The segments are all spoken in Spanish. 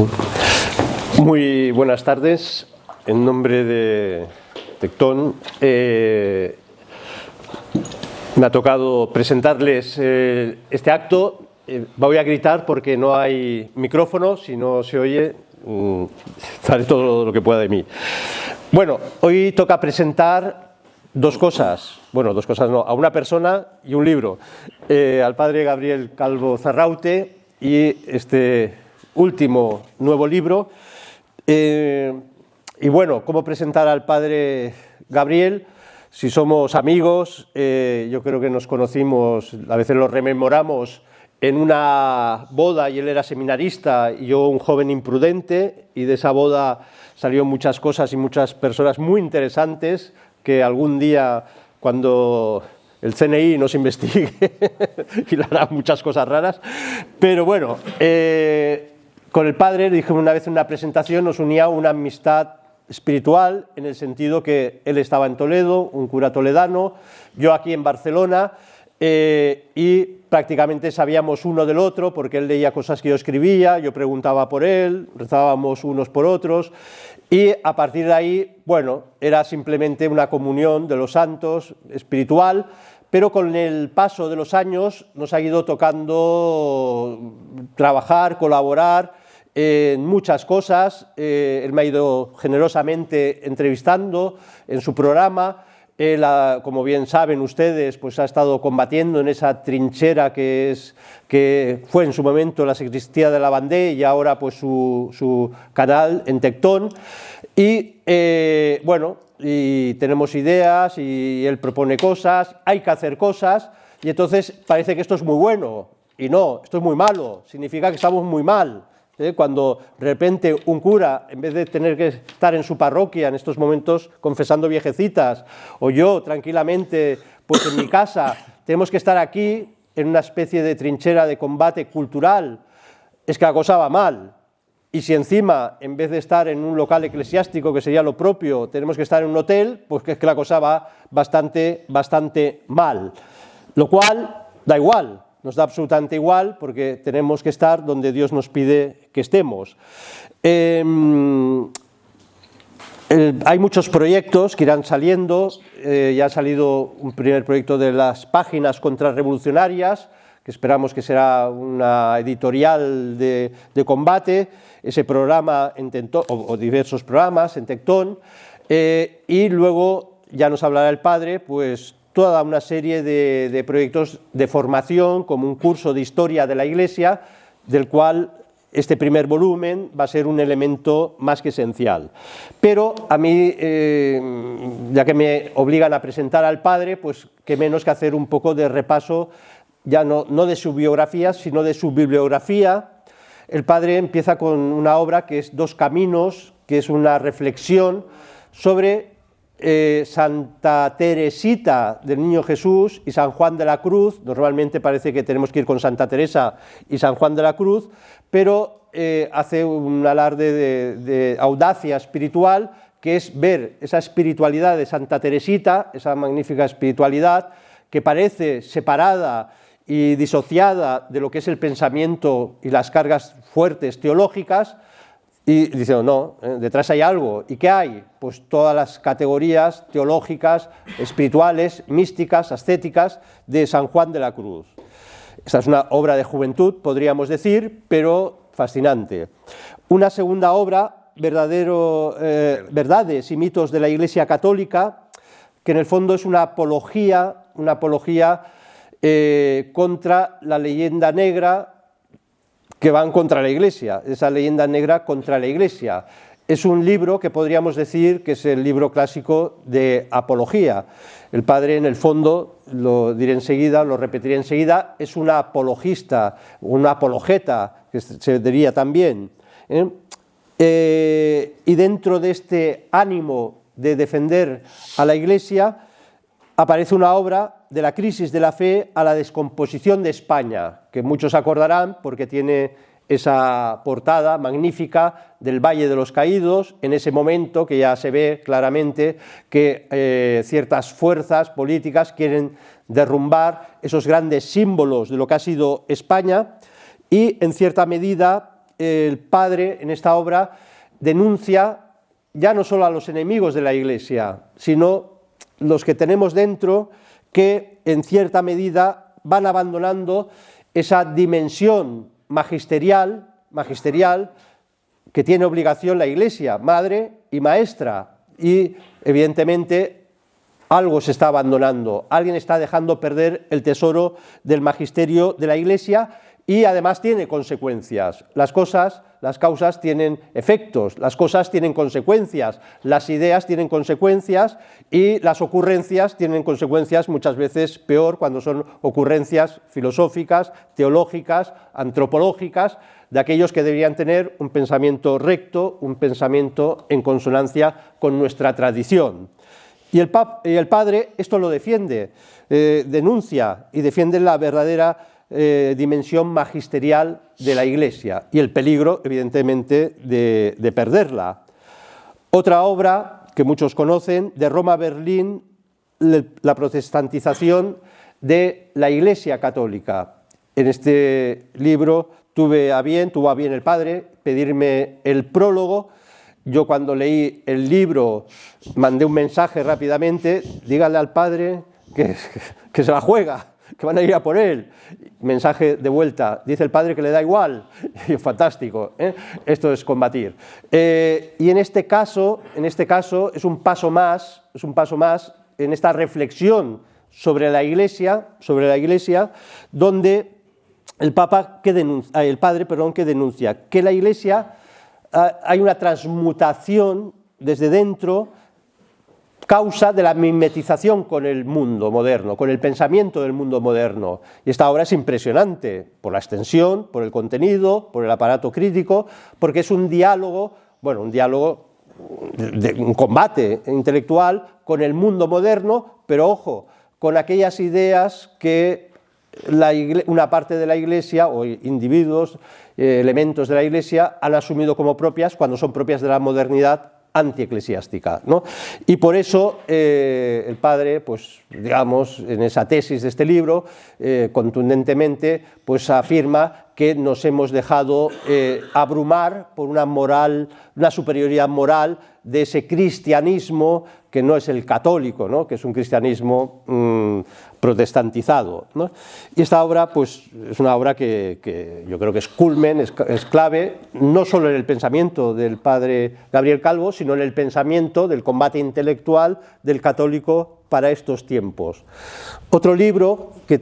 Sí. Muy buenas tardes. En nombre de Tectón, me ha tocado presentarles este acto. Voy a gritar porque no hay micrófono, si no se oye, sale todo lo que pueda de mí. Bueno, hoy toca presentar dos cosas no, a una persona y un libro, al padre Gabriel Calvo Zarraute y este último nuevo libro. Y bueno, ¿cómo presentar al padre Gabriel? Si somos amigos, yo creo que nos conocimos, a veces lo rememoramos, en una boda, y él era seminarista y yo un joven imprudente, y de esa boda salieron muchas cosas y muchas personas muy interesantes que algún día, cuando el CNI nos investigue, hilará muchas cosas raras. Pero bueno, con el padre, dije una vez en una presentación, nos unía una amistad espiritual, en el sentido que él estaba en Toledo, un cura toledano, yo aquí en Barcelona, y prácticamente sabíamos uno del otro, porque él leía cosas que yo escribía, yo preguntaba por él, rezábamos unos por otros, y a partir de ahí, bueno, era simplemente una comunión de los santos espiritual, pero con el paso de los años nos ha ido tocando trabajar, colaborar en muchas cosas. Él me ha ido generosamente entrevistando en su programa. Él, como bien saben ustedes, pues ha estado combatiendo en esa trinchera que fue en su momento la sacristía de la Bandé y ahora pues su canal en Tectón. Y bueno, y tenemos ideas y él propone cosas, hay que hacer cosas, y entonces parece que esto es muy bueno, y no, esto es muy malo, significa que estamos muy mal. Cuando de repente un cura, en vez de tener que estar en su parroquia en estos momentos confesando viejecitas, o yo tranquilamente pues en mi casa, tenemos que estar aquí en una especie de trinchera de combate cultural, es que la cosa va mal. Y si encima, en vez de estar en un local eclesiástico, que sería lo propio, tenemos que estar en un hotel, pues que es que la cosa va bastante mal. Lo cual da igual. Nos da absolutamente igual, porque tenemos que estar donde Dios nos pide que estemos. Hay muchos proyectos que irán saliendo. Ya ha salido un primer proyecto de las páginas contrarrevolucionarias, que esperamos que será una editorial de combate, ese programa en Tectón, o diversos programas en Tectón, y luego ya nos hablará el padre, pues toda una serie de proyectos de formación, como un curso de historia de la Iglesia, del cual este primer volumen va a ser un elemento más que esencial. Pero a mí, ya que me obligan a presentar al padre, pues qué menos que hacer un poco de repaso, ya no de su biografía, sino de su bibliografía. El padre empieza con una obra que es Dos Caminos, que es una reflexión sobre Santa Teresita del Niño Jesús y San Juan de la Cruz. Normalmente parece que tenemos que ir con Santa Teresa y San Juan de la Cruz, pero hace un alarde de audacia espiritual, que es ver esa espiritualidad de Santa Teresita, esa magnífica espiritualidad que parece separada y disociada de lo que es el pensamiento y las cargas fuertes teológicas. Y dicen, no, detrás hay algo. ¿Y qué hay? Pues todas las categorías teológicas, espirituales, místicas, ascéticas de San Juan de la Cruz. Esta es una obra de juventud, podríamos decir, pero fascinante. Una segunda obra, Verdades y mitos de la Iglesia Católica, que en el fondo es una apología contra la leyenda negra, que van contra la Iglesia, esa leyenda negra contra la Iglesia. Es un libro que podríamos decir que es el libro clásico de apología. El padre, en el fondo, lo diré enseguida, lo repetiré enseguida, es un apologista, una apologeta, que se diría también. Y dentro de este ánimo de defender a la Iglesia, aparece una obra de la crisis de la fe a la descomposición de España, que muchos acordarán porque tiene esa portada magnífica del Valle de los Caídos, en ese momento que ya se ve claramente que ciertas fuerzas políticas quieren derrumbar esos grandes símbolos de lo que ha sido España, y en cierta medida el padre en esta obra denuncia ya no solo a los enemigos de la Iglesia, sino los que tenemos dentro que en cierta medida van abandonando esa dimensión magisterial que tiene obligación la Iglesia, madre y maestra, y evidentemente algo se está abandonando, alguien está dejando perder el tesoro del magisterio de la Iglesia y además tiene consecuencias. Las causas tienen efectos, las cosas tienen consecuencias, las ideas tienen consecuencias y las ocurrencias tienen consecuencias muchas veces peor cuando son ocurrencias filosóficas, teológicas, antropológicas, de aquellos que deberían tener un pensamiento recto, un pensamiento en consonancia con nuestra tradición. Y el padre esto lo defiende, denuncia y defiende la verdadera dimensión magisterial de la Iglesia y el peligro, evidentemente, de perderla. Otra obra que muchos conocen, de Roma a Berlín, la protestantización de la Iglesia católica. En este libro tuvo a bien el padre pedirme el prólogo. Yo cuando leí el libro mandé un mensaje rápidamente: dígale al padre que se la juega, que van a ir a por él. Mensaje de vuelta: dice el padre que le da igual. Y fantástico, ¿eh? Esto es combatir. Y en este caso es un paso más en esta reflexión sobre la Iglesia, donde el padre denuncia que la Iglesia hay una transmutación desde dentro, causa de la mimetización con el mundo moderno, con el pensamiento del mundo moderno. Y esta obra es impresionante por la extensión, por el contenido, por el aparato crítico, porque es un diálogo, un combate intelectual con el mundo moderno, pero ojo, con aquellas ideas que una parte de la Iglesia o individuos, elementos de la Iglesia han asumido como propias cuando son propias de la modernidad antieclesiástica, ¿no? Y por eso el padre, pues digamos, en esa tesis de este libro, contundentemente, pues afirma que nos hemos dejado abrumar por una superioridad moral de ese cristianismo que no es el católico, ¿no? Que es un cristianismo protestantizado, ¿no? Y esta obra, pues, es una obra que yo creo que es culmen, es clave, no solo en el pensamiento del padre Gabriel Calvo, sino en el pensamiento del combate intelectual del católico para estos tiempos. Otro libro que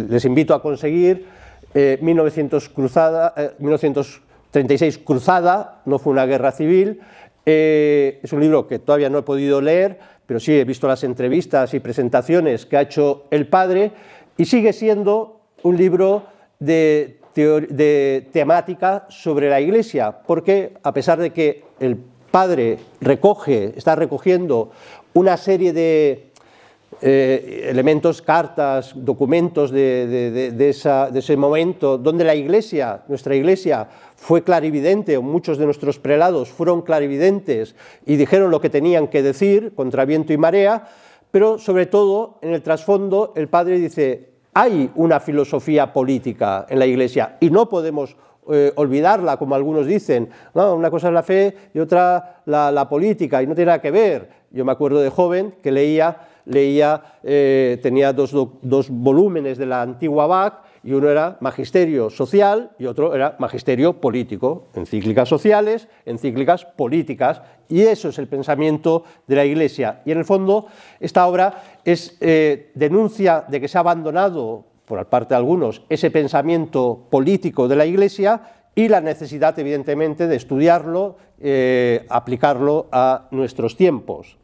les invito a conseguir, 1936 Cruzada, no fue una guerra civil. Es un libro que todavía no he podido leer, pero sí he visto las entrevistas y presentaciones que ha hecho el padre, y sigue siendo un libro de temática sobre la Iglesia, porque a pesar de que el padre está recogiendo una serie de elementos, cartas, documentos de ese momento, donde nuestra Iglesia fue clarividente, o muchos de nuestros prelados fueron clarividentes y dijeron lo que tenían que decir contra viento y marea, pero sobre todo en el trasfondo el padre dice: hay una filosofía política en la Iglesia y no podemos olvidarla, como algunos dicen. No, una cosa es la fe y otra la política, y no tiene nada que ver. Yo me acuerdo de joven que tenía dos volúmenes de la antigua Bach, y uno era magisterio social y otro era magisterio político, encíclicas sociales, encíclicas políticas, y eso es el pensamiento de la Iglesia. Y en el fondo esta obra es denuncia de que se ha abandonado, por parte de algunos, ese pensamiento político de la Iglesia y la necesidad, evidentemente, de estudiarlo, aplicarlo a nuestros tiempos.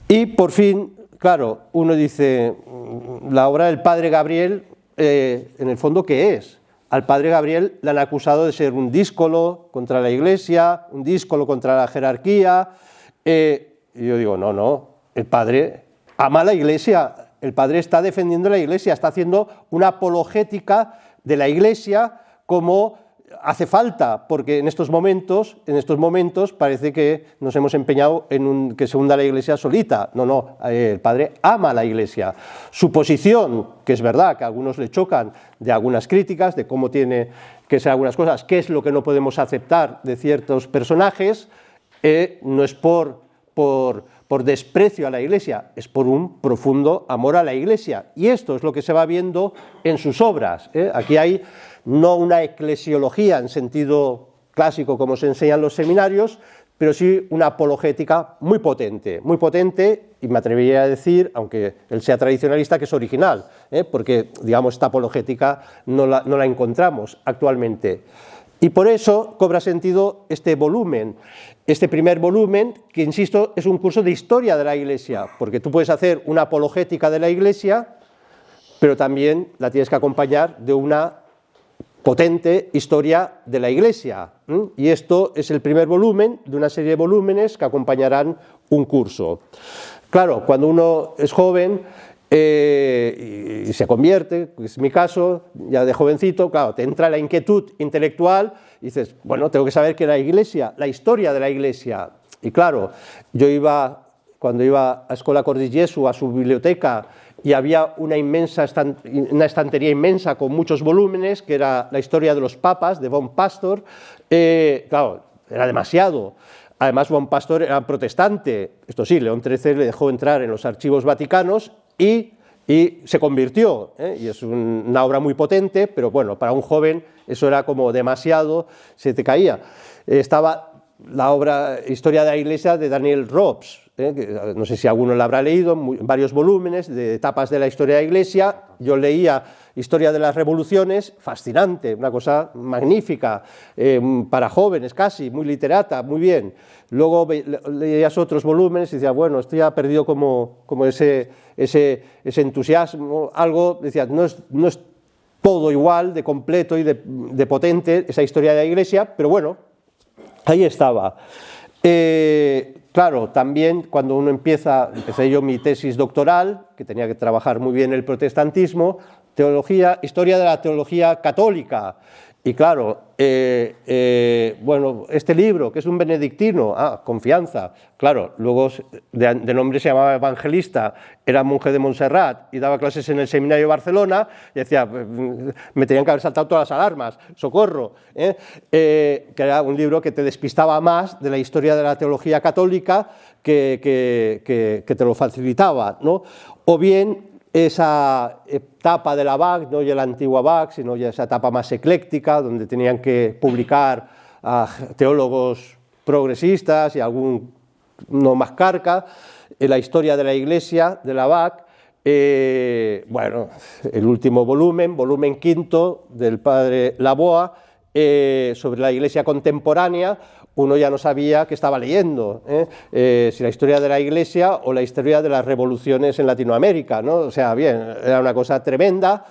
Y por fin, claro, uno dice, la obra del padre Gabriel, en el fondo, ¿qué es? Al padre Gabriel le han acusado de ser un díscolo contra la Iglesia, un díscolo contra la jerarquía. Y yo digo, no, el padre ama a la Iglesia, el padre está defendiendo la Iglesia, está haciendo una apologética de la Iglesia como hace falta, porque en estos momentos parece que nos hemos empeñado en que se hunda la Iglesia solita. No, el padre ama a la Iglesia. Su posición, que es verdad que a algunos le chocan, de algunas críticas, de cómo tiene que sean algunas cosas, qué es lo que no podemos aceptar de ciertos personajes, no es por desprecio a la Iglesia, es por un profundo amor a la Iglesia. Y esto es lo que se va viendo en sus obras. Aquí hay no una eclesiología en sentido clásico como se enseña en los seminarios, pero sí una apologética muy potente, y me atrevería a decir, aunque él sea tradicionalista, que es original, porque, digamos, esta apologética no la encontramos actualmente. Y por eso cobra sentido este volumen, este primer volumen, que, insisto, es un curso de historia de la Iglesia, porque tú puedes hacer una apologética de la Iglesia, pero también la tienes que acompañar de una potente historia de la Iglesia. Y esto es el primer volumen de una serie de volúmenes que acompañarán un curso. Claro, cuando uno es joven y se convierte, que es mi caso, ya de jovencito, claro, te entra la inquietud intelectual y dices, bueno, tengo que saber qué es la Iglesia, la historia de la Iglesia. Y claro, cuando iba a Escola Cordis Jesu, a su biblioteca, y había una estantería inmensa con muchos volúmenes, que era la historia de los papas, de von Pastor. Claro, era demasiado. Además, von Pastor era protestante. Esto sí, León XIII le dejó entrar en los archivos vaticanos y se convirtió. Y es una obra muy potente, pero bueno, para un joven eso era como demasiado, se te caía. Estaba la obra Historia de la Iglesia de Daniel Robs, que no sé si alguno la habrá leído, varios volúmenes de etapas de la historia de la Iglesia. Yo leía Historia de las Revoluciones, fascinante, una cosa magnífica, para jóvenes casi, muy literata, muy bien. Luego leías otros volúmenes y decías, bueno, esto ya ha perdido como ese entusiasmo, algo, decías, no es todo igual de completo y de potente esa historia de la Iglesia, pero bueno, ahí estaba. Claro, también cuando uno empecé yo mi tesis doctoral, que tenía que trabajar muy bien el protestantismo, historia de la teología católica. Y claro, bueno, este libro, que es un benedictino, Confianza, claro, luego de nombre se llamaba Evangelista, era monje de Montserrat y daba clases en el seminario de Barcelona, y decía, me tenían que haber saltado todas las alarmas, socorro, que era un libro que te despistaba más de la historia de la teología católica que te lo facilitaba, ¿no? O bien esa etapa de la BAC, no ya la antigua BAC, sino ya esa etapa más ecléctica, donde tenían que publicar a teólogos progresistas y algún no más carca, la historia de la Iglesia, de la BAC. Bueno, el último volumen quinto del padre Laboa, sobre la Iglesia contemporánea. Uno ya no sabía qué estaba leyendo, si la historia de la Iglesia o la historia de las revoluciones en Latinoamérica, ¿no? O sea, bien, era una cosa tremenda.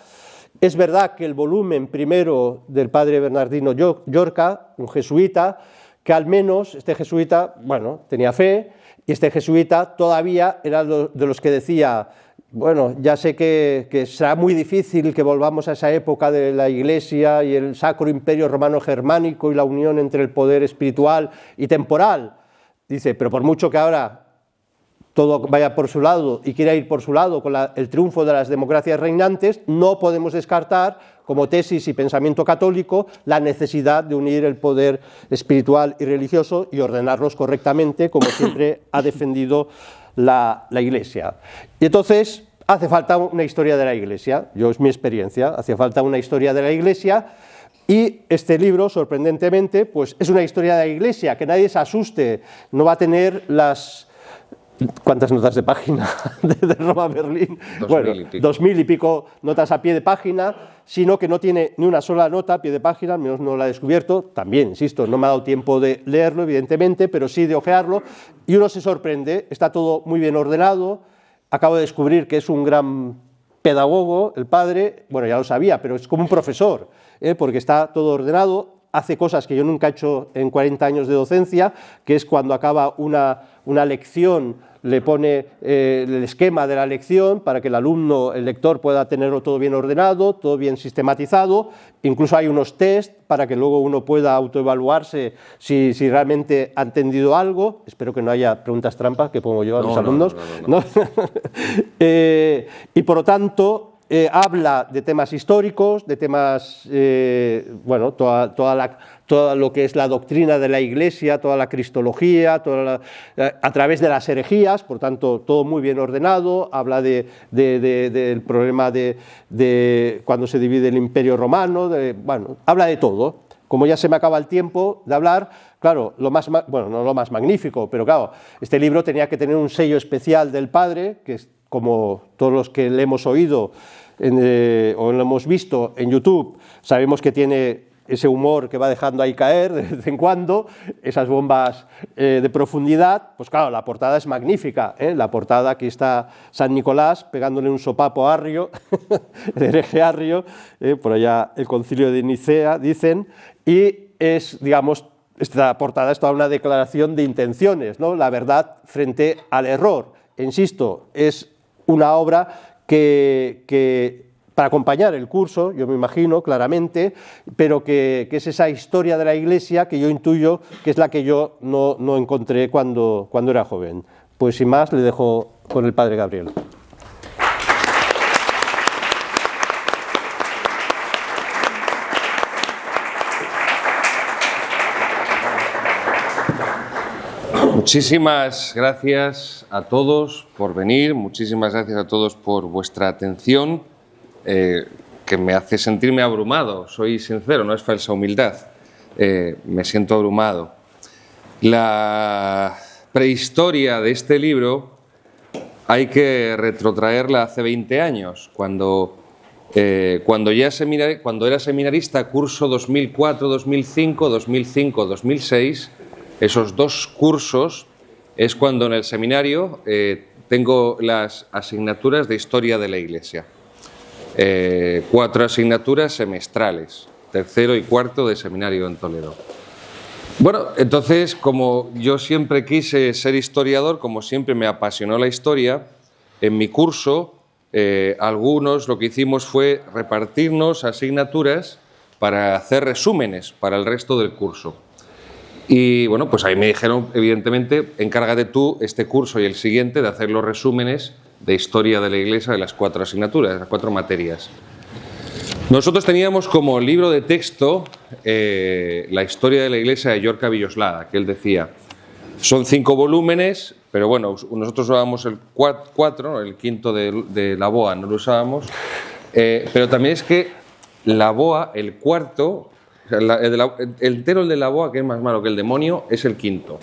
Es verdad que el volumen primero del padre Bernardino Llorca, un jesuita, que al menos este jesuita, bueno, tenía fe, y este jesuita todavía era de los que decía, bueno, ya sé que será muy difícil que volvamos a esa época de la Iglesia y el Sacro Imperio Romano Germánico y la unión entre el poder espiritual y temporal. Dice, pero por mucho que ahora todo vaya por su lado y quiera ir por su lado con el triunfo de las democracias reinantes, no podemos descartar, como tesis y pensamiento católico, la necesidad de unir el poder espiritual y religioso y ordenarlos correctamente, como siempre ha defendido la Iglesia. Y entonces hace falta una historia de la Iglesia, es mi experiencia, hace falta una historia de la Iglesia, y este libro, sorprendentemente, pues es una historia de la Iglesia, que nadie se asuste, no va a tener las... ¿Cuántas notas de página de Roma a Berlín? 2000 y pico notas a pie de página, sino que no tiene ni una sola nota a pie de página, al menos no la he descubierto. También, insisto, no me ha dado tiempo de leerlo, evidentemente, pero sí de ojearlo, y uno se sorprende, está todo muy bien ordenado. Acabo de descubrir que es un gran pedagogo, el padre, bueno, ya lo sabía, pero es como un profesor, porque está todo ordenado. Hace cosas que yo nunca he hecho en 40 años de docencia, que es cuando acaba una lección, le pone el esquema de la lección para que el alumno, el lector, pueda tenerlo todo bien ordenado, todo bien sistematizado. Incluso hay unos test para que luego uno pueda autoevaluarse si realmente ha entendido algo. Espero que no haya preguntas trampas que pongo yo a los alumnos. No. Y por lo tanto, habla de temas históricos, de temas, bueno, todo lo que es la doctrina de la Iglesia, toda la cristología, a través de las herejías, por tanto, todo muy bien ordenado, habla del problema de cuando se divide el Imperio Romano, bueno, habla de todo. Como ya se me acaba el tiempo de hablar, claro, bueno, no lo más magnífico, pero claro, este libro tenía que tener un sello especial del padre, que es como todos los que le hemos oído o lo hemos visto en YouTube, sabemos que tiene ese humor que va dejando ahí caer de vez en cuando, esas bombas de profundidad, pues claro, la portada es magnífica, la portada, aquí está San Nicolás pegándole un sopapo a Arrio, el hereje Arrio, por allá el concilio de Nicea, dicen, y es, digamos, esta portada es toda una declaración de intenciones, ¿no? La verdad frente al error. Insisto, es una obra que para acompañar el curso, yo me imagino claramente, pero que es esa historia de la Iglesia que yo intuyo que es la que yo no encontré cuando era joven. Pues sin más, le dejo con el padre Gabriel. Muchísimas gracias a todos por venir, muchísimas gracias a todos por vuestra atención, que me hace sentirme abrumado, soy sincero, no es falsa humildad, me siento abrumado. La prehistoria de este libro hay que retrotraerla hace 20 años, cuando era seminarista, curso 2004-2005, 2005-2006, esos dos cursos es cuando en el seminario tengo las asignaturas de Historia de la Iglesia. 4 asignaturas semestrales, tercero y cuarto de seminario en Toledo. Bueno, entonces, como yo siempre quise ser historiador, como siempre me apasionó la historia, en mi curso algunos lo que hicimos fue repartirnos asignaturas para hacer resúmenes para el resto del curso. Y bueno, pues ahí me dijeron, evidentemente, encárgate tú este curso y el siguiente de hacer los resúmenes de Historia de la Iglesia de las 4 asignaturas, de las 4 materias. Nosotros teníamos como libro de texto la Historia de la Iglesia de Llorca Villoslada, que él decía, son 5 volúmenes, pero bueno, nosotros usábamos el 4, el quinto de la BOA no lo usábamos, pero también es que la BOA, el cuarto, el entero el de la BOA, que es más malo que el demonio, es el quinto.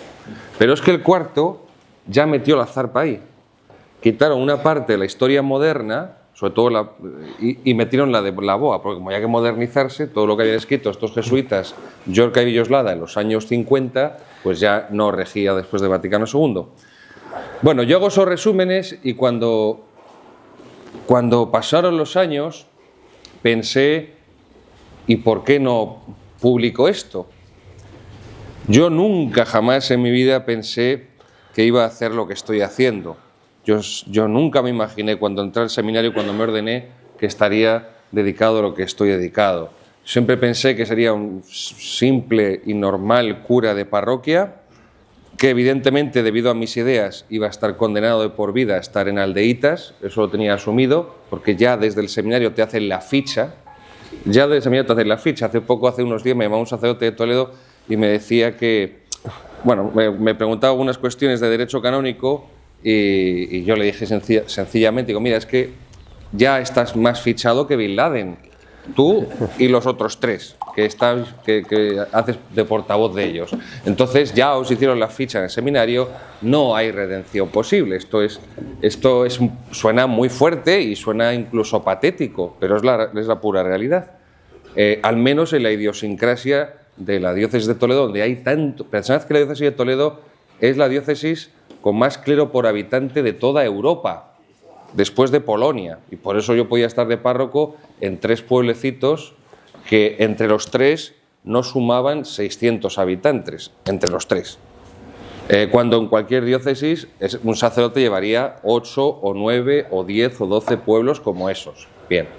Pero es que el cuarto ya metió la zarpa ahí. Quitaron una parte de la historia moderna, sobre todo y metieron la de la BOA, porque como había que modernizarse, todo lo que habían escrito estos jesuitas, Llorca y Villoslada, en los años 50, pues ya no regía después de Vaticano II. Bueno, yo hago esos resúmenes y cuando pasaron los años, pensé, ¿y por qué no publico esto? Yo nunca jamás en mi vida pensé que iba a hacer lo que estoy haciendo. Yo nunca me imaginé cuando entré al seminario, cuando me ordené, que estaría dedicado a lo que estoy dedicado. Siempre pensé que sería un simple y normal cura de parroquia, que evidentemente debido a mis ideas iba a estar condenado de por vida a estar en aldeitas, eso lo tenía asumido, porque ya desde el seminario te hacen la ficha. Ya desde el seminario te hacen la ficha. Hace unos días me llamaba un sacerdote de Toledo y me decía que, bueno, me preguntaba algunas cuestiones de derecho canónico y yo le dije sencillamente, digo, mira, es que ya estás más fichado que Bin Laden, tú y los otros 3 que haces de portavoz de ellos. Entonces ya os hicieron la ficha en el seminario, no hay redención posible. Esto suena muy fuerte y suena incluso patético, pero es la pura realidad. Al menos en la idiosincrasia de la diócesis de Toledo, donde hay tanto... Pensad que la diócesis de Toledo es la diócesis con más clero por habitante de toda Europa, después de Polonia, y por eso yo podía estar de párroco en 3 pueblecitos que entre los 3 no sumaban 600 habitantes, entre los 3. Cuando en cualquier diócesis un sacerdote llevaría 8 o 9 o 10 o 12 pueblos como esos. Bien.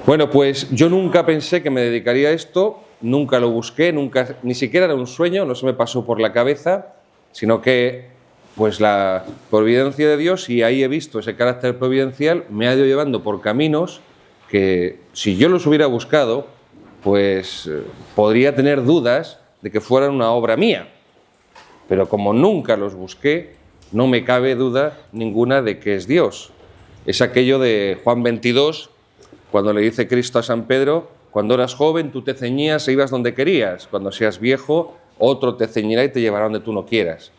Bueno, pues yo nunca pensé que me dedicaría a esto, nunca lo busqué, ni siquiera era un sueño, no se me pasó por la cabeza, sino que pues la providencia de Dios, y ahí he visto ese carácter providencial, me ha ido llevando por caminos que, si yo los hubiera buscado, pues podría tener dudas de que fueran una obra mía. Pero como nunca los busqué, no me cabe duda ninguna de que es Dios. Es aquello de Juan 22, cuando le dice Cristo a San Pedro: cuando eras joven tú te ceñías e ibas donde querías, cuando seas viejo otro te ceñirá y te llevará donde tú no quieras.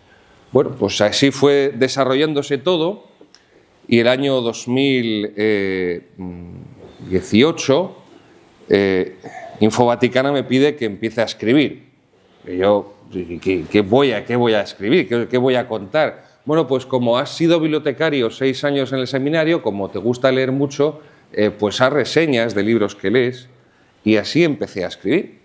Bueno, pues así fue desarrollándose todo, y el año 2018 Infovaticana me pide que empiece a escribir. Y yo, ¿qué voy a escribir? ¿Qué voy a contar? Bueno, pues como has sido bibliotecario 6 años en el seminario, como te gusta leer mucho, pues haz reseñas de libros que lees, y así empecé a escribir.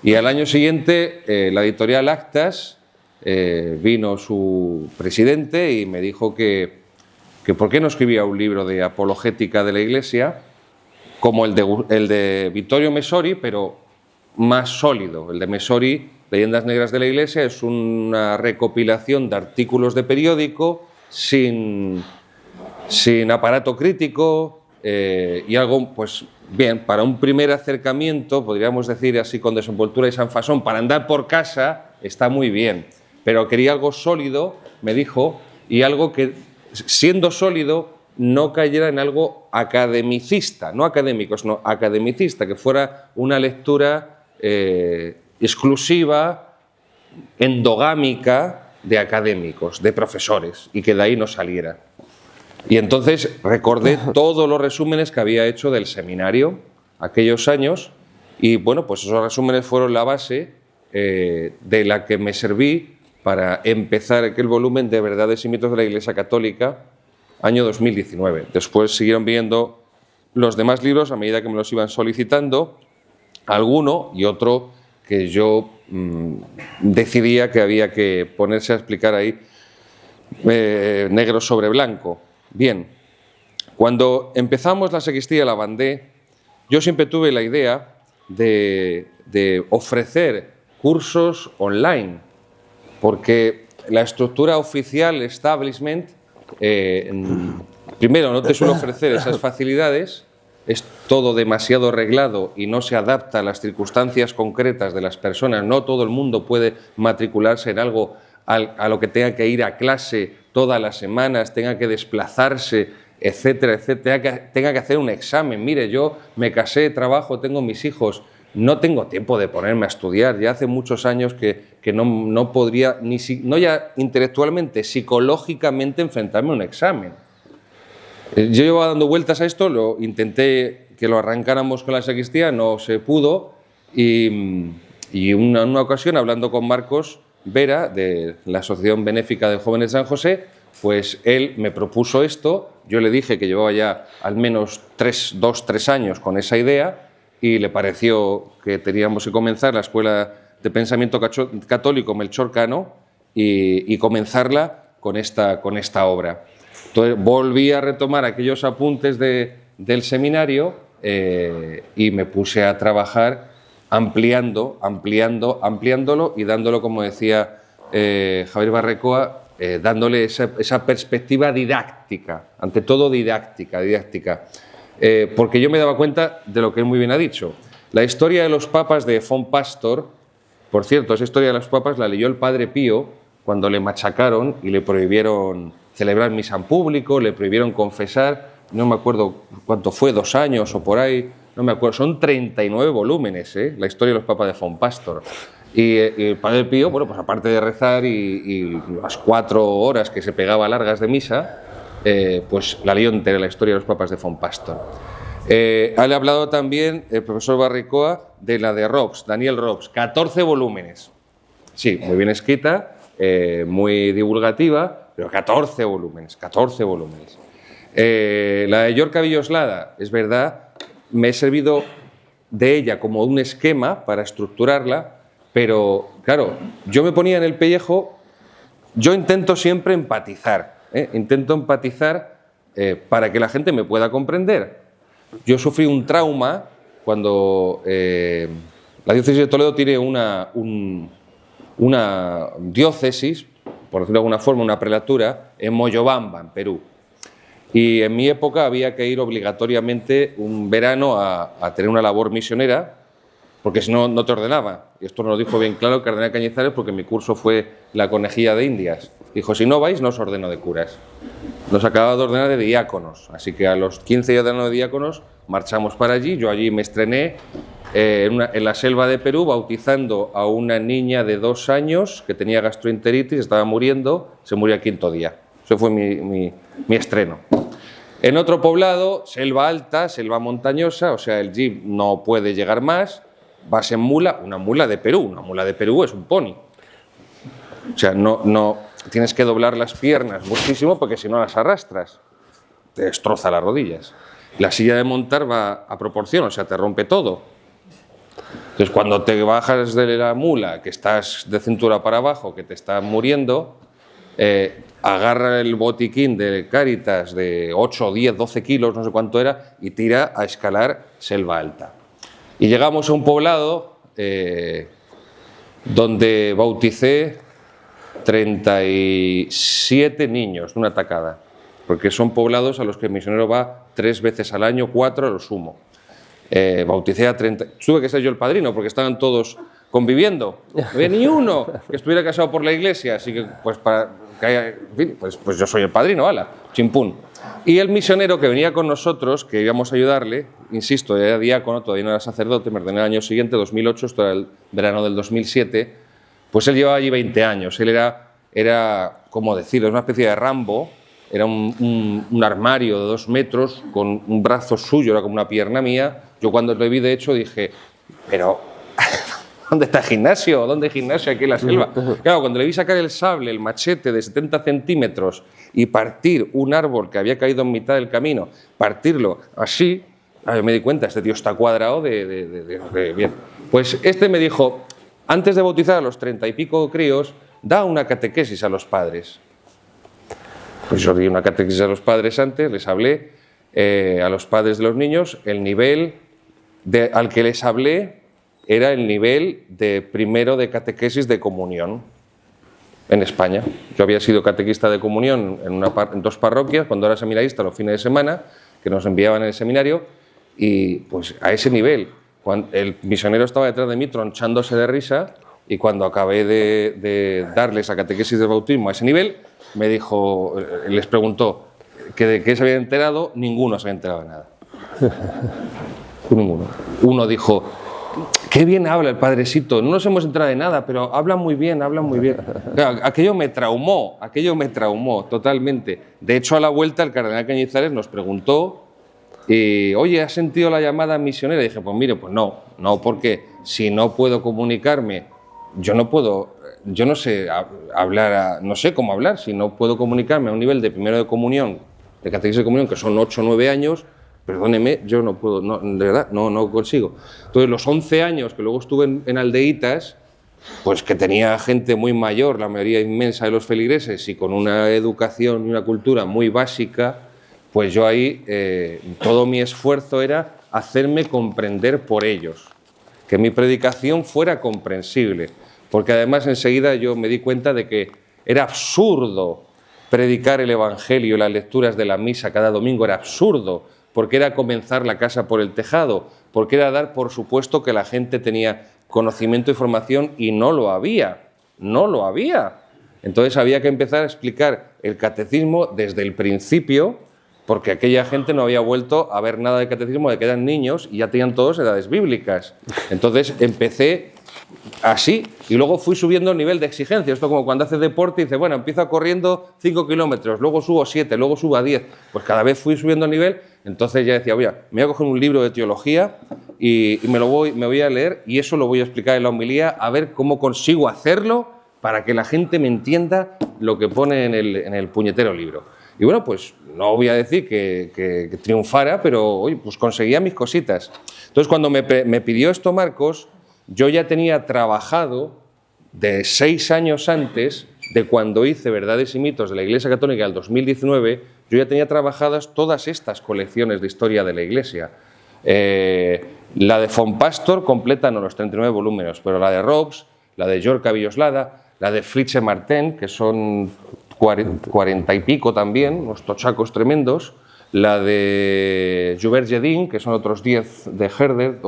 Y al año siguiente la editorial Actas, vino su presidente y me dijo que por qué no escribía un libro de apologética de la Iglesia como el de Vittorio Messori, pero más sólido. El de Messori, Leyendas Negras de la Iglesia, es una recopilación de artículos de periódico sin aparato crítico, y algo, pues bien, para un primer acercamiento, podríamos decir así, con desenvoltura y sanfasón, para andar por casa está muy bien, pero quería algo sólido, me dijo, y algo que, siendo sólido, no cayera en algo academicista, no académico, sino academicista, que fuera una lectura exclusiva, endogámica, de académicos, de profesores, y que de ahí no saliera. Y entonces recordé todos los resúmenes que había hecho del seminario aquellos años, y bueno, pues esos resúmenes fueron la base de la que me serví para empezar aquel volumen de Verdades y mitos de la Iglesia Católica, año 2019. Después siguieron viendo los demás libros a medida que me los iban solicitando, alguno y otro que yo decidía que había que ponerse a explicar ahí negro sobre blanco. Bien, cuando empezamos la Sacristía de la Bandé, yo siempre tuve la idea de ofrecer cursos online, porque la estructura oficial, establishment, primero no te suele ofrecer esas facilidades, es todo demasiado reglado y no se adapta a las circunstancias concretas de las personas. No todo el mundo puede matricularse en algo a lo que tenga que ir a clase todas las semanas, tenga que desplazarse, etcétera, etcétera, tenga que hacer un examen. Mire, yo me casé, trabajo, tengo mis hijos, no tengo tiempo de ponerme a estudiar. Ya hace muchos años que no podría, no ya intelectualmente, psicológicamente enfrentarme a un examen. Yo llevaba dando vueltas a esto, lo intenté que lo arrancáramos con la sacristía, no se pudo, y en una ocasión, hablando con Marcos Vera, de la Asociación Benéfica de Jóvenes de San José, pues él me propuso esto. Yo le dije que llevaba ya al menos 2-3 años con esa idea, y le pareció que teníamos que comenzar la Escuela de Pensamiento Católico Melchor Cano y comenzarla con esta obra. Entonces volví a retomar aquellos apuntes del seminario y me puse a trabajar ampliándolo y dándolo, como decía Javier Barrecoa, dándole esa perspectiva didáctica, ante todo didáctica, porque yo me daba cuenta de lo que él muy bien ha dicho. La historia de los papas de von Pastor, por cierto, esa historia de los papas la leyó el Padre Pío cuando le machacaron y le prohibieron celebrar misa en público, le prohibieron confesar, no me acuerdo cuánto fue, 2 años o por ahí, no me acuerdo, son 39 volúmenes, la historia de los papas de von Pastor. Y el Padre Pío, bueno, pues aparte de rezar y las 4 horas que se pegaba largas de misa, pues la leyó entera, la historia de los papas de von Pastor. Ha hablado también el profesor Barrecoa de la de Robs, Daniel Robs, 14 volúmenes. Sí, muy bien escrita, muy divulgativa, pero 14 volúmenes. La de Yorca Villoslada, es verdad, me he servido de ella como un esquema para estructurarla, pero claro, yo me ponía en el pellejo, yo intento siempre empatizar, para que la gente me pueda comprender. Yo sufrí un trauma cuando la diócesis de Toledo tiene una diócesis por decirlo de alguna forma, una prelatura en Moyobamba, en Perú. Y en mi época había que ir obligatoriamente un verano a tener una labor misionera, porque si no, no te ordenaba. Y esto nos lo dijo bien claro el cardenal Cañizares, porque mi curso fue la conejilla de Indias. Dijo, si no vais, no os ordeno de curas. Nos acababa de ordenar de diáconos. Así que a los 15 días de ordenar de diáconos marchamos para allí. Yo allí me estrené en la selva de Perú, bautizando a una niña de 2 años que tenía gastroenteritis, estaba muriendo, se murió al 5.º día. Ese fue mi estreno. En otro poblado, selva alta, selva montañosa, o sea, el jeep no puede llegar más, vas en mula, una mula de Perú es un pony. O sea, no tienes que doblar las piernas muchísimo porque si no las arrastras, te destroza las rodillas. La silla de montar va a proporción, o sea, te rompe todo. Entonces, cuando te bajas de la mula, que estás de cintura para abajo, que te estás muriendo, agarra el botiquín de Cáritas de 8, 10, 12 kilos, no sé cuánto era, y tira a escalar selva alta. Y llegamos a un poblado donde bauticé 37 niños de una tacada, porque son poblados a los que el misionero va 3 veces al año, 4 a lo sumo. Bauticé a 30, tuve que ser yo el padrino porque estaban todos conviviendo, no había ni uno que estuviera casado por la iglesia, así que pues para que haya, en fin, pues yo soy el padrino, ala, chimpún. Y el misionero que venía con nosotros, que íbamos a ayudarle, insisto, era diácono, todavía no era sacerdote, me ordené el año siguiente, 2008, esto era el verano del 2007, pues él llevaba allí 20 años, él era ¿cómo decirlo?, una especie de Rambo. Era un armario de 2 metros con un brazo suyo, era como una pierna mía. Yo cuando lo vi, de hecho, dije, pero ¿dónde está el gimnasio? ¿Dónde hay gimnasio aquí en la selva? Claro, cuando le vi sacar el sable, el machete de 70 centímetros y partir un árbol que había caído en mitad del camino, partirlo así, me di cuenta, este tío está cuadrado de bien. Pues este me dijo, antes de bautizar a los 30 y pico críos, da una catequesis a los padres. Pues yo di una catequesis a los padres antes, les hablé a los padres de los niños, el nivel al que les hablé era el nivel de primero de catequesis de comunión en España. Yo había sido catequista de comunión en 2 parroquias, cuando era seminarista los fines de semana, que nos enviaban en el seminario, y pues a ese nivel, el misionero estaba detrás de mí tronchándose de risa, y cuando acabé de darles a catequesis de bautismo a ese nivel, me dijo, les preguntó que de qué se habían enterado, ninguno se había enterado de nada. Ninguno. Uno dijo, qué bien habla el padrecito, no nos hemos enterado de nada, pero habla muy bien, habla muy bien. Claro, aquello me traumó totalmente. De hecho, a la vuelta el cardenal Cañizares nos preguntó, oye, ¿has sentido la llamada misionera? Y dije, pues mire, pues no, porque si no puedo comunicarme, yo no sé hablar, no sé cómo hablar, si no puedo comunicarme a un nivel de primero de comunión, de catequesis de comunión, que son 8 o 9 años, perdóneme, yo no puedo, no, de verdad, no consigo. Entonces, los 11 años que luego estuve en aldeitas, pues que tenía gente muy mayor, la mayoría inmensa de los feligreses, y con una educación y una cultura muy básica, pues yo ahí, todo mi esfuerzo era hacerme comprender por ellos, que mi predicación fuera comprensible, porque además enseguida yo me di cuenta de que era absurdo predicar el Evangelio y las lecturas de la misa cada domingo, era absurdo, porque era comenzar la casa por el tejado, porque era dar por supuesto que la gente tenía conocimiento y formación, y no lo había. Entonces había que empezar a explicar el catecismo desde el principio, porque aquella gente no había vuelto a ver nada de catecismo, de que eran niños y ya tenían todos edades bíblicas. Entonces empecé así y luego fui subiendo el nivel de exigencia. Esto como cuando haces deporte y dices, bueno, empiezo corriendo 5 kilómetros, luego subo 7, luego subo a 10. Pues cada vez fui subiendo el nivel, entonces ya decía, oye, me voy a coger un libro de teología y me voy a leer, y eso lo voy a explicar en la homilía, a ver cómo consigo hacerlo para que la gente me entienda lo que pone en el puñetero libro. Y bueno, pues no voy a decir que triunfara, pero oye, pues conseguía mis cositas. Entonces, cuando me pidió esto Marcos, yo ya tenía trabajado de 6 años antes de cuando hice Verdades y Mitos de la Iglesia Católica del 2019, yo ya tenía trabajadas todas estas colecciones de historia de la Iglesia. La de Font Pastor completa no los 39 volúmenes, pero la de Robs, la de Yorca Villoslada, la de Flietsche-Martin, que son 40 y pico también, unos tochacos tremendos, la de Joubert-Gedin, que son otros 10 de Herder,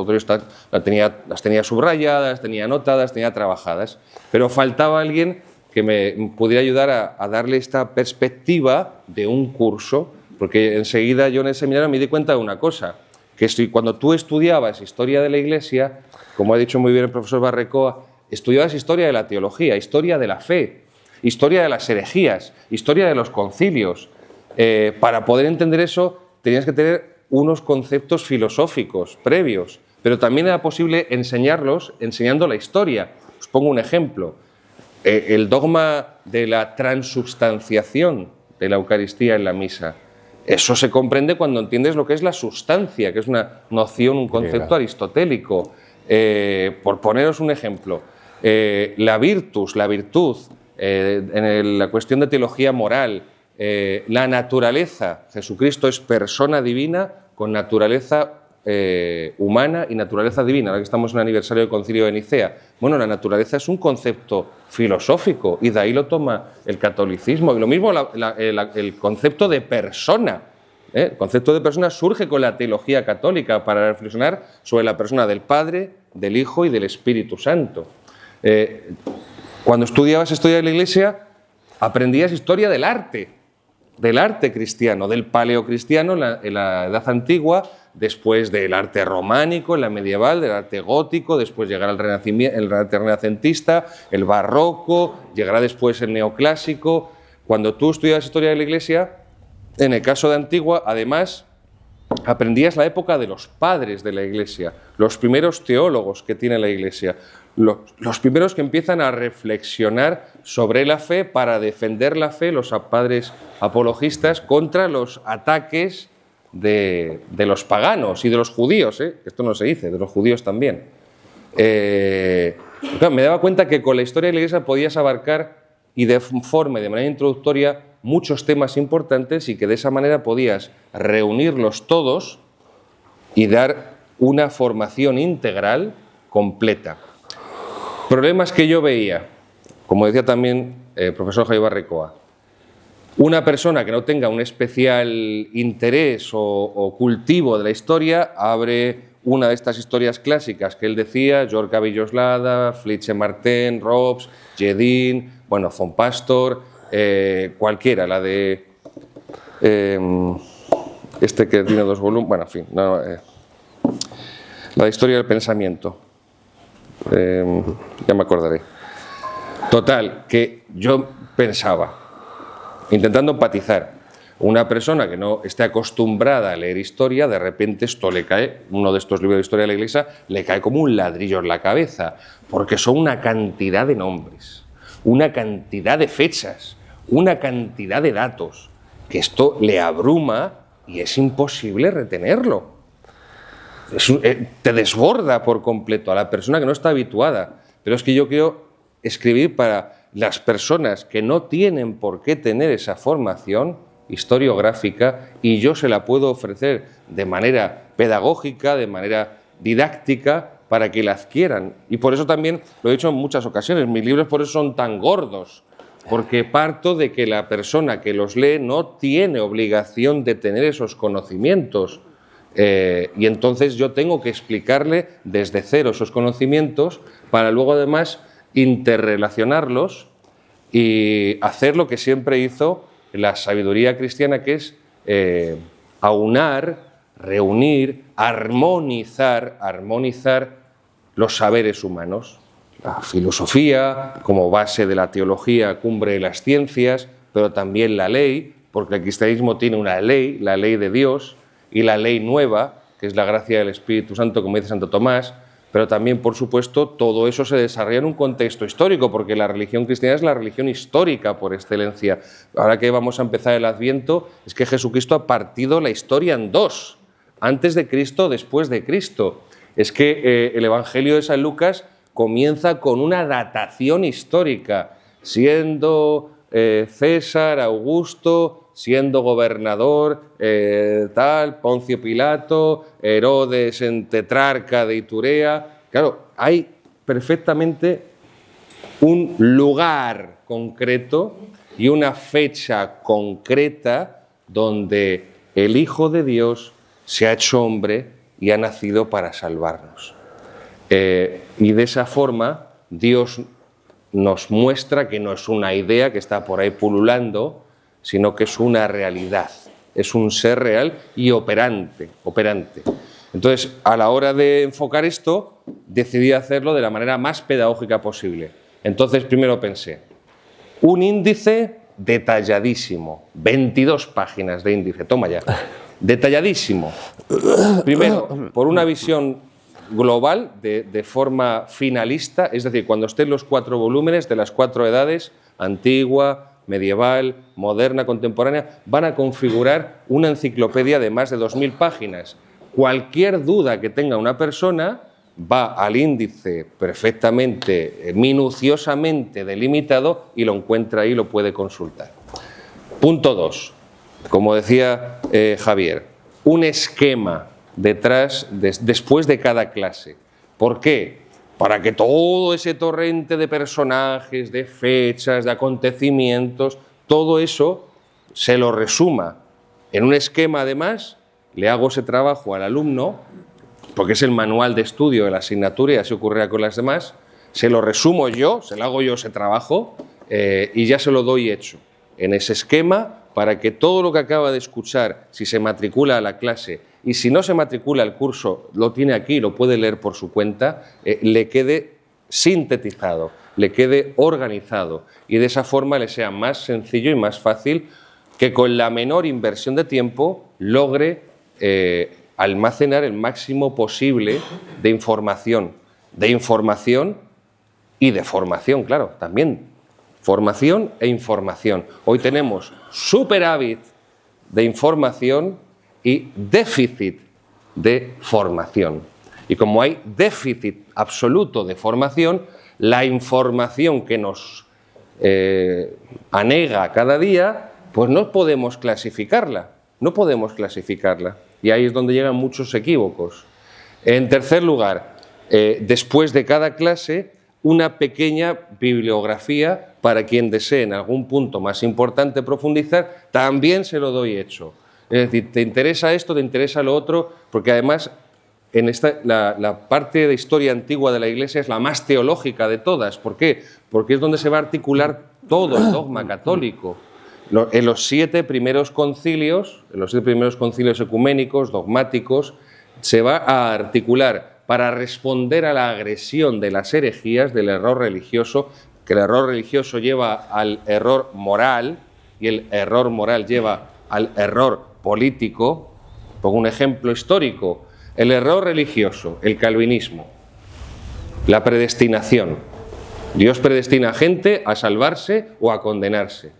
las tenía subrayadas, tenía anotadas, tenía trabajadas, pero faltaba alguien que me pudiera ayudar a darle esta perspectiva de un curso, porque enseguida yo en el seminario me di cuenta de una cosa, que cuando tú estudiabas historia de la Iglesia, como ha dicho muy bien el profesor Barrecoa, estudiabas historia de la teología, historia de la fe, historia de las herejías, historia de los concilios. Para poder entender eso tenías que tener unos conceptos filosóficos previos, pero también era posible enseñarlos enseñando la historia. Os pongo un ejemplo. El dogma de la transubstanciación de la Eucaristía en la misa. Eso se comprende cuando entiendes lo que es la sustancia, que es una noción, un concepto aristotélico. Por poneros un ejemplo, la virtud, en la cuestión de teología moral, la naturaleza, Jesucristo es persona divina con naturaleza humana y naturaleza divina. Ahora que estamos en el aniversario del Concilio de Nicea, bueno, la naturaleza es un concepto filosófico y de ahí lo toma el catolicismo. Y lo mismo el concepto de persona. El concepto de persona surge con la teología católica para reflexionar sobre la persona del Padre, del Hijo y del Espíritu Santo. Cuando estudiabas historia de la Iglesia, aprendías historia del arte cristiano, del paleocristiano en la Edad Antigua, después del arte románico, en la medieval, del arte gótico, después llegará el Renacimiento, el arte renacentista, el barroco, llegará después el neoclásico. Cuando tú estudias historia de la Iglesia, en el caso de Antigua, además, aprendías la época de los padres de la Iglesia, los primeros teólogos que tiene la Iglesia, los primeros que empiezan a reflexionar sobre la fe para defender la fe, los padres apologistas, contra los ataques de los paganos y de los judíos, esto no se dice, de los judíos también. Claro, me daba cuenta que con la historia de la Iglesia podías abarcar y de manera introductoria muchos temas importantes y que de esa manera podías reunirlos todos y dar una formación integral completa. Problemas que yo veía, como decía también el profesor Javier Barrecoa, una persona que no tenga un especial interés o cultivo de la historia abre una de estas historias clásicas que él decía, Yorca Villoslada, Flietsche-Martin, Robs, Gedin, bueno, von Pastor, cualquiera, la de este que tiene 2 volúmenes, bueno, en fin, la de historia del pensamiento, ya me acordaré. Total, que yo pensaba, intentando empatizar, una persona que no esté acostumbrada a leer historia, de repente esto le cae, uno de estos libros de historia de la Iglesia, le cae como un ladrillo en la cabeza, porque son una cantidad de nombres, una cantidad de fechas, una cantidad de datos, que esto le abruma y es imposible retenerlo. Te desborda por completo a la persona que no está habituada. Pero es que yo quiero escribir para las personas que no tienen por qué tener esa formación historiográfica y yo se la puedo ofrecer de manera pedagógica, de manera didáctica, para que la adquieran. Y por eso también lo he dicho en muchas ocasiones, mis libros por eso son tan gordos, porque parto de que la persona que los lee no tiene obligación de tener esos conocimientos. Y entonces yo tengo que explicarle desde cero esos conocimientos para luego además interrelacionarlos y hacer lo que siempre hizo la sabiduría cristiana, que es aunar, reunir, armonizar los saberes humanos. La filosofía como base de la teología, cumbre de las ciencias, pero también la ley, porque el cristianismo tiene una ley, la ley de Dios, y la ley nueva, que es la gracia del Espíritu Santo, como dice Santo Tomás, pero también, por supuesto, todo eso se desarrolla en un contexto histórico, porque la religión cristiana es la religión histórica por excelencia. Ahora que vamos a empezar el Adviento, es que Jesucristo ha partido la historia en dos, antes de Cristo, después de Cristo. Es que el Evangelio de San Lucas comienza con una datación histórica, siendo César, Augusto, siendo gobernador, Poncio Pilato, Herodes en tetrarca de Iturea. Claro, hay perfectamente un lugar concreto y una fecha concreta donde el Hijo de Dios se ha hecho hombre y ha nacido para salvarnos. Y de esa forma Dios nos muestra que no es una idea que está por ahí pululando, sino que es una realidad, es un ser real y operante. Entonces, a la hora de enfocar esto, decidí hacerlo de la manera más pedagógica posible. Entonces, primero pensé, un índice detalladísimo, 22 páginas de índice, toma ya, detalladísimo. Primero, por una visión global, de forma finalista, es decir, cuando estén los 4 volúmenes de las 4 edades, antigua, medieval, moderna, contemporánea, van a configurar una enciclopedia de más de 2000 páginas. Cualquier duda que tenga una persona va al índice perfectamente, minuciosamente delimitado y lo encuentra ahí y lo puede consultar. Punto 2. Como decía Javier, un esquema después de cada clase. ¿Por qué? Para que todo ese torrente de personajes, de fechas, de acontecimientos, todo eso se lo resuma en un esquema. Además, le hago ese trabajo al alumno, porque es el manual de estudio de la asignatura y así ocurrirá con las demás, se lo resumo yo, se lo hago yo ese trabajo y ya se lo doy hecho en ese esquema para que todo lo que acaba de escuchar, si se matricula a la clase y si no se matricula al curso, lo tiene aquí, lo puede leer por su cuenta, le quede sintetizado, le quede organizado y de esa forma le sea más sencillo y más fácil que con la menor inversión de tiempo logre almacenar el máximo posible de información y de formación, claro, también formación e información. Hoy tenemos superávit de información y déficit de formación. Y como hay déficit absoluto de formación, la información que nos anega cada día, pues no podemos clasificarla. Y ahí es donde llegan muchos equívocos. En tercer lugar, después de cada clase, una pequeña bibliografía para quien desee en algún punto más importante profundizar, también se lo doy hecho. Es decir, ¿te interesa esto? ¿Te interesa lo otro? Porque además la parte de historia antigua de la Iglesia es la más teológica de todas. ¿Por qué? Porque es donde se va a articular todo el dogma católico. En los 7 primeros concilios, ecuménicos, dogmáticos, se va a articular para responder a la agresión de las herejías, del error religioso, que el error religioso lleva al error moral y el error moral lleva al error político. Pongo un ejemplo histórico. El error religioso, el calvinismo, la predestinación. Dios predestina a gente a salvarse o a condenarse.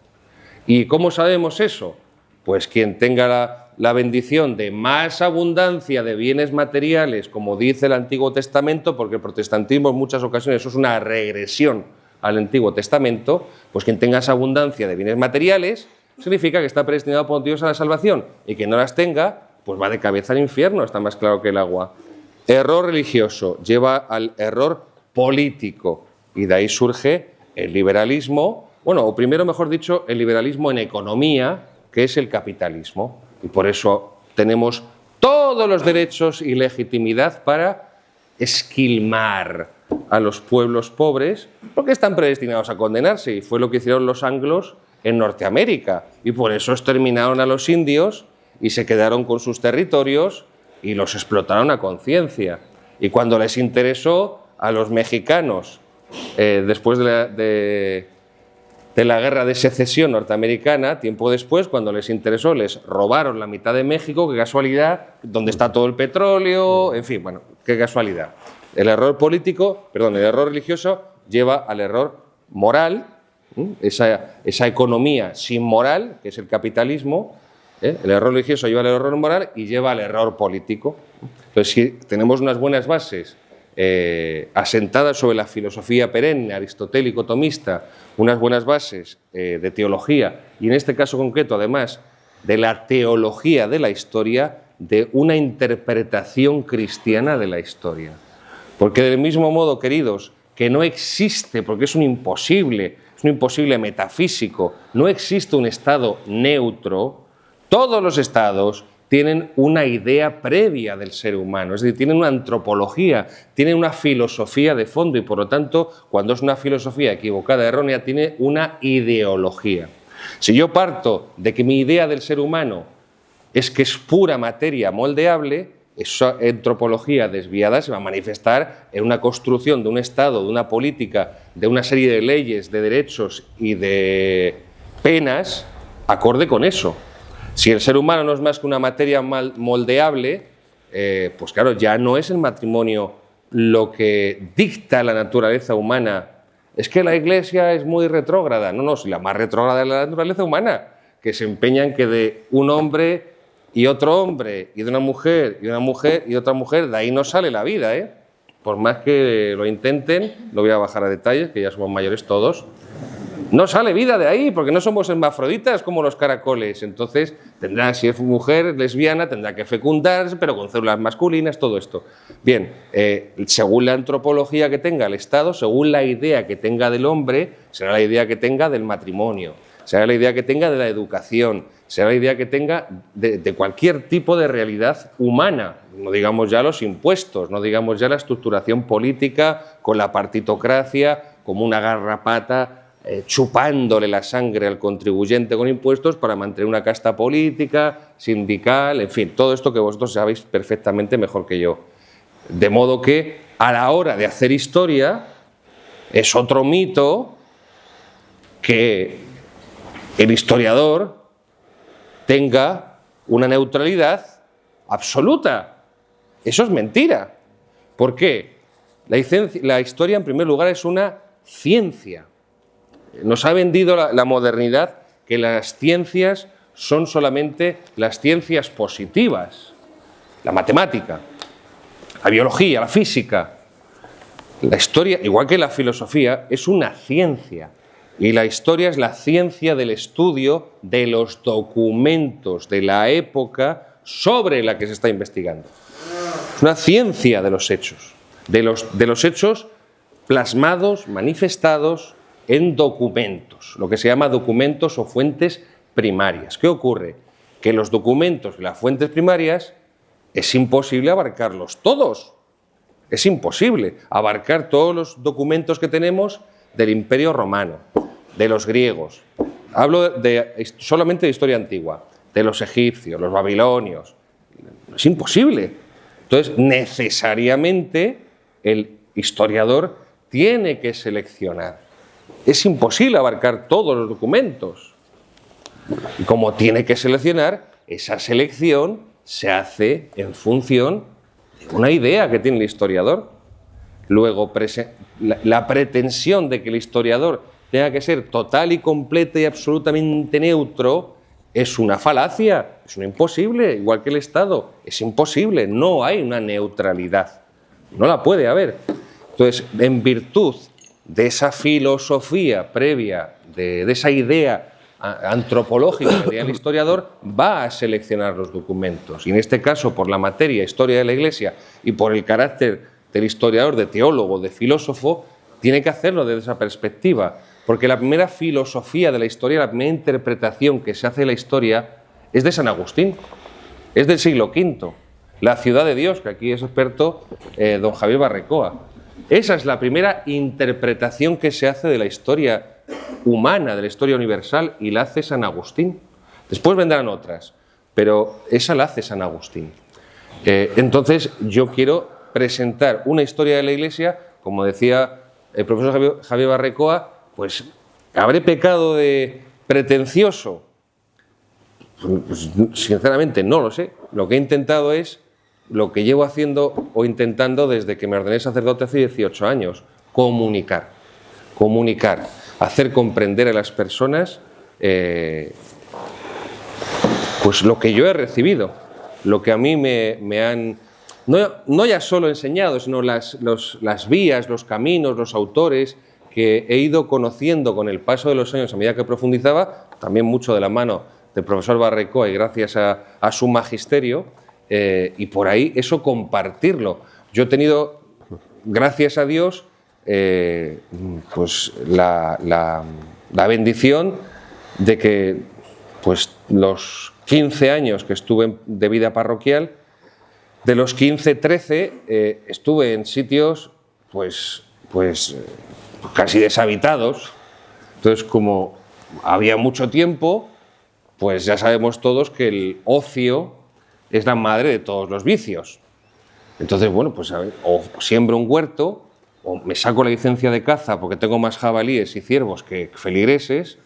¿Y cómo sabemos eso? Pues quien tenga la bendición de más abundancia de bienes materiales, como dice el Antiguo Testamento, porque el protestantismo en muchas ocasiones eso es una regresión al Antiguo Testamento, pues quien tenga esa abundancia de bienes materiales significa que está predestinado por Dios a la salvación, y quien no las tenga, pues va de cabeza al infierno, está más claro que el agua. Error religioso lleva al error político, y de ahí surge el liberalismo, bueno, o primero, mejor dicho, el liberalismo en economía, que es el capitalismo. Y por eso tenemos todos los derechos y legitimidad para esquilmar a los pueblos pobres, porque están predestinados a condenarse, y fue lo que hicieron los anglos en Norteamérica. Y por eso exterminaron a los indios y se quedaron con sus territorios y los explotaron a conciencia. Y cuando les interesó a los mexicanos, después de la guerra de secesión norteamericana, tiempo después, cuando les interesó, les robaron la mitad de México, qué casualidad, donde está todo el petróleo, en fin, bueno, qué casualidad. El error religioso lleva al error moral, esa economía sin moral, que es el capitalismo, el error religioso lleva al error moral y lleva al error político. Entonces, si tenemos unas buenas bases asentadas sobre la filosofía perenne, aristotélico-tomista, unas buenas bases de teología y en este caso concreto además de la teología de la historia, de una interpretación cristiana de la historia. Porque del mismo modo, queridos, que no existe, porque es un imposible metafísico, no existe un estado neutro. Todos los estados tienen una idea previa del ser humano, es decir, tienen una antropología, tienen una filosofía de fondo y, por lo tanto, cuando es una filosofía equivocada, errónea, tiene una ideología. Si yo parto de que mi idea del ser humano es que es pura materia moldeable, esa antropología desviada se va a manifestar en una construcción de un Estado, de una política, de una serie de leyes, de derechos y de penas acorde con eso. Si el ser humano no es más que una materia moldeable, pues claro, ya no es el matrimonio lo que dicta la naturaleza humana. Es que la Iglesia es muy retrógrada. No, si la más retrógrada es la naturaleza humana, que se empeña en que de un hombre y otro hombre, y de una mujer y otra mujer, de ahí no sale la vida, ¿eh? Por más que lo intenten, lo voy a bajar a detalles, que ya somos mayores todos, no sale vida de ahí, porque no somos hermafroditas como los caracoles. Entonces, tendrá, si es mujer lesbiana, tendrá que fecundarse, pero con células masculinas, todo esto. Bien, según la antropología que tenga el Estado, según la idea que tenga del hombre, será la idea que tenga del matrimonio, será la idea que tenga de la educación, será la idea que tenga de cualquier tipo de realidad humana. No digamos ya los impuestos, no digamos ya la estructuración política con la partitocracia como una garrapata chupándole la sangre al contribuyente con impuestos para mantener una casta política, sindical, en fin, todo esto que vosotros sabéis perfectamente mejor que yo. De modo que a la hora de hacer historia es otro mito que el historiador tenga una neutralidad absoluta. Eso es mentira. ¿Por qué? La historia, en primer lugar, es una ciencia. Nos ha vendido la modernidad que las ciencias son solamente las ciencias positivas. La matemática, la biología, la física. La historia, igual que la filosofía, es una ciencia. Y la historia es la ciencia del estudio de los documentos de la época sobre la que se está investigando. Es una ciencia de los hechos, de los hechos plasmados, manifestados en documentos, lo que se llama documentos o fuentes primarias. ¿Qué ocurre? Que los documentos y las fuentes primarias es imposible abarcarlos todos. Es imposible abarcar todos los documentos que tenemos del Imperio Romano, de los griegos. Hablo solamente de historia antigua, de los egipcios, los babilonios. Es imposible. Entonces, necesariamente, el historiador tiene que seleccionar. Es imposible abarcar todos los documentos. Y como tiene que seleccionar, esa selección se hace en función de una idea que tiene el historiador. Luego, la pretensión de que el historiador tenga que ser total y completa y absolutamente neutro es una falacia, es un imposible, igual que el Estado. Es imposible, no hay una neutralidad, no la puede haber. Entonces, en virtud de esa filosofía previa, de esa idea antropológica que tiene el historiador, va a seleccionar los documentos. Y en este caso, por la materia historia de la Iglesia y por el carácter del historiador, de teólogo, de filósofo, tiene que hacerlo desde esa perspectiva. Porque la primera filosofía de la historia, la primera interpretación que se hace de la historia es de San Agustín, es del siglo V, la ciudad de Dios, que aquí es experto don Javier Barrecoa. Esa es la primera interpretación que se hace de la historia humana, de la historia universal, y la hace San Agustín. Después vendrán otras, pero esa la hace San Agustín. Entonces, yo quiero presentar una historia de la Iglesia, como decía el profesor Javier Barrecoa, pues ¿habré pecado de pretencioso? Pues, sinceramente no lo sé. Lo que he intentado es lo que llevo haciendo o intentando desde que me ordené sacerdote hace 18 años, comunicar, hacer comprender a las personas pues lo que yo he recibido, lo que a mí me han, no ya solo enseñado, sino las vías, los caminos, los autores que he ido conociendo con el paso de los años a medida que profundizaba, también mucho de la mano del profesor Barrecoa y gracias a su magisterio, y por ahí eso compartirlo. Yo he tenido, gracias a Dios, pues la bendición de que pues los 15 años que estuve de vida parroquial, de los 15, 13 estuve en sitios pues casi deshabitados. Entonces, como había mucho tiempo, pues ya sabemos todos que el ocio es la madre de todos los vicios. Entonces, bueno, pues a ver, o siembro un huerto, o me saco la licencia de caza porque tengo más jabalíes y ciervos que feligreses,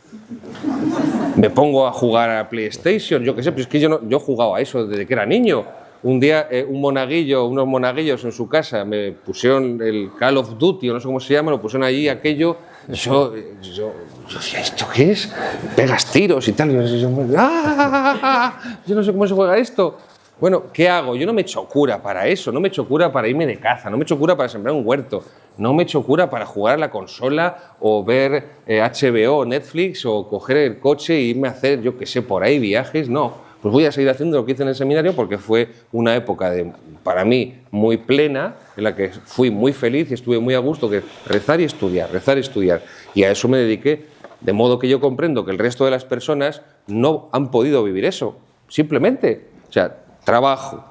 me pongo a jugar a PlayStation, yo qué sé, pero es que yo jugaba a eso desde que era niño. Un día unos monaguillos en su casa me pusieron el Call of Duty, o no sé cómo se llama, lo pusieron allí, aquello. Yo decía, ¿esto qué es? Pegas tiros y tal. Yo no sé cómo se juega esto. Bueno, ¿qué hago? Yo no me echo cura para eso, no me echo cura para irme de caza, no me echo cura para sembrar un huerto, no me echo cura para jugar a la consola o ver HBO o Netflix o coger el coche e irme a hacer, yo qué sé, por ahí viajes, no. Pues voy a seguir haciendo lo que hice en el seminario porque fue una época para mí muy plena, en la que fui muy feliz y estuve muy a gusto, que rezar y estudiar, rezar y estudiar. Y a eso me dediqué, de modo que yo comprendo que el resto de las personas no han podido vivir eso, simplemente. O sea, trabajo,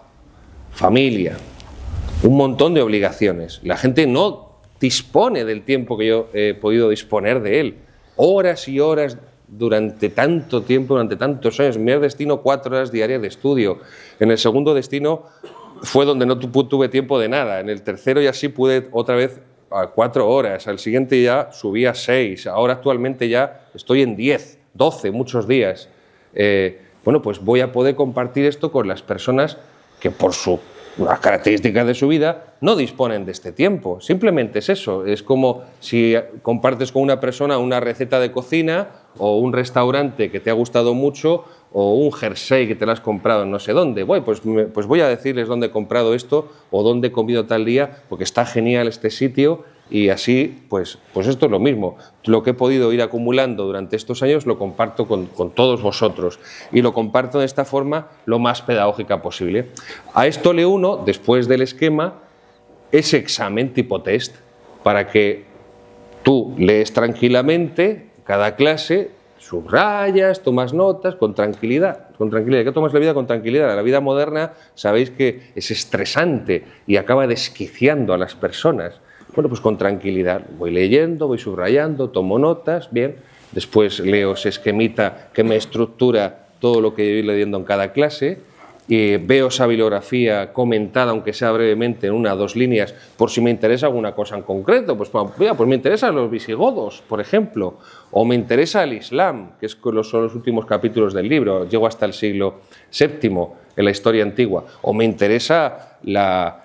familia, un montón de obligaciones. La gente no dispone del tiempo que yo he podido disponer de él. Horas y horas durante tanto tiempo, durante tantos años. En mi primer destino, 4 horas diarias de estudio. En el segundo destino fue donde no tuve tiempo de nada. En el tercero ya sí pude otra vez a 4 horas. Al siguiente ya subí a 6. Ahora actualmente ya estoy en 10, 12, muchos días. Bueno, pues voy a poder compartir esto con las personas que por las características de su vida no disponen de este tiempo. Simplemente es eso. Es como si compartes con una persona una receta de cocina o un restaurante que te ha gustado mucho o un jersey que te lo has comprado en no sé dónde. Bueno, pues voy a decirles dónde he comprado esto o dónde he comido tal día porque está genial este sitio. Y así, pues esto es lo mismo. Lo que he podido ir acumulando durante estos años lo comparto con todos vosotros. Y lo comparto de esta forma lo más pedagógica posible. A esto le uno, después del esquema, ese examen tipo test, para que tú lees tranquilamente cada clase, subrayas, tomas notas, con tranquilidad. Con tranquilidad. ¿Qué tomas la vida? Con tranquilidad. La vida moderna, sabéis que es estresante y acaba desquiciando a las personas. Bueno, pues con tranquilidad. Voy leyendo, voy subrayando, tomo notas, bien. Después leo ese esquemita que me estructura todo lo que voy leyendo en cada clase. Y veo esa bibliografía comentada, aunque sea brevemente, en 1 o 2 líneas, por si me interesa alguna cosa en concreto. Pues me interesan los visigodos, por ejemplo, o me interesa el Islam, que son los últimos capítulos del libro. Llego hasta el siglo VII en la historia antigua. O me interesa la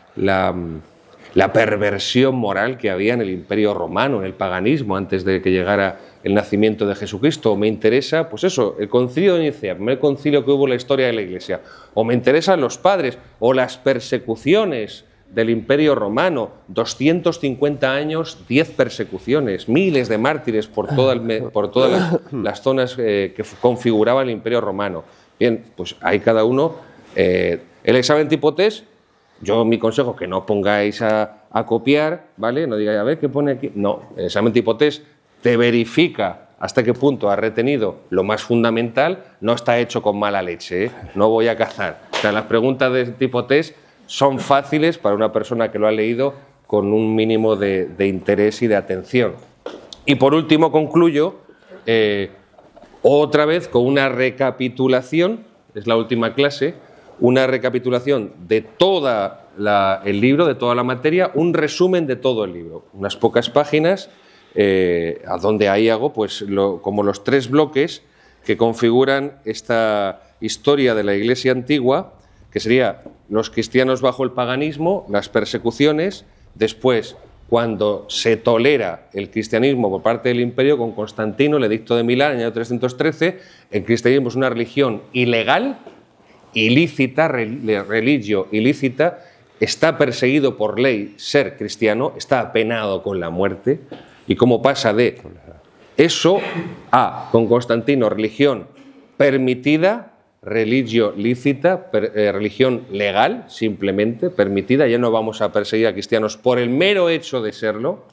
perversión moral que había en el Imperio Romano, en el paganismo, antes de que llegara el nacimiento de Jesucristo. O me interesa, pues eso, el concilio de Nicea, el primer concilio que hubo en la historia de la Iglesia. O me interesan los padres, o las persecuciones del Imperio Romano, 250 años, 10 persecuciones, miles de mártires por todas las zonas que configuraba el Imperio Romano. Bien, pues ahí cada uno, el examen tipo test. Yo mi consejo es que no pongáis a copiar, ¿vale? No digáis, a ver, ¿qué pone aquí? No, el examen tipo test te verifica hasta qué punto has retenido lo más fundamental, no está hecho con mala leche, ¿eh? No voy a cazar. O sea, las preguntas de tipo test son fáciles para una persona que lo ha leído con un mínimo de interés y de atención. Y por último concluyo otra vez con una recapitulación, es la última clase, una recapitulación de todo el libro, de toda la materia, un resumen de todo el libro, unas pocas páginas, a donde ahí hago pues como los 3 bloques que configuran esta historia de la Iglesia antigua, que sería los cristianos bajo el paganismo, las persecuciones, después cuando se tolera el cristianismo por parte del imperio con Constantino, el edicto de Milán, en el año 313, el cristianismo es una religión ilegal, ilícita, religio ilícita, está perseguido por ley ser cristiano, está apenado con la muerte, y cómo pasa de eso a, con Constantino, religión permitida, religio lícita, religión legal, simplemente permitida, ya no vamos a perseguir a cristianos por el mero hecho de serlo,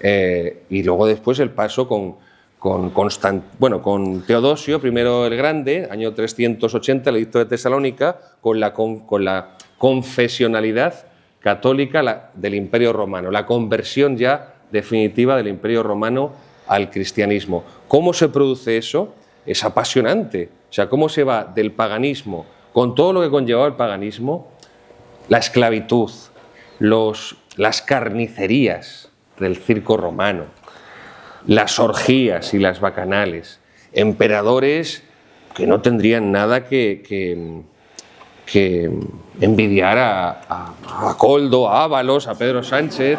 Y luego después el paso con Teodosio I el Grande, año 380, el edicto de Tesalónica, con la confesionalidad católica del Imperio Romano, la conversión ya definitiva del Imperio Romano al cristianismo. ¿Cómo se produce eso? Es apasionante. O sea, cómo se va del paganismo, con todo lo que conllevaba el paganismo, la esclavitud, las carnicerías del circo romano, las orgías y las bacanales, emperadores que no tendrían nada que envidiar a Coldo, a Ávalos, a Pedro Sánchez,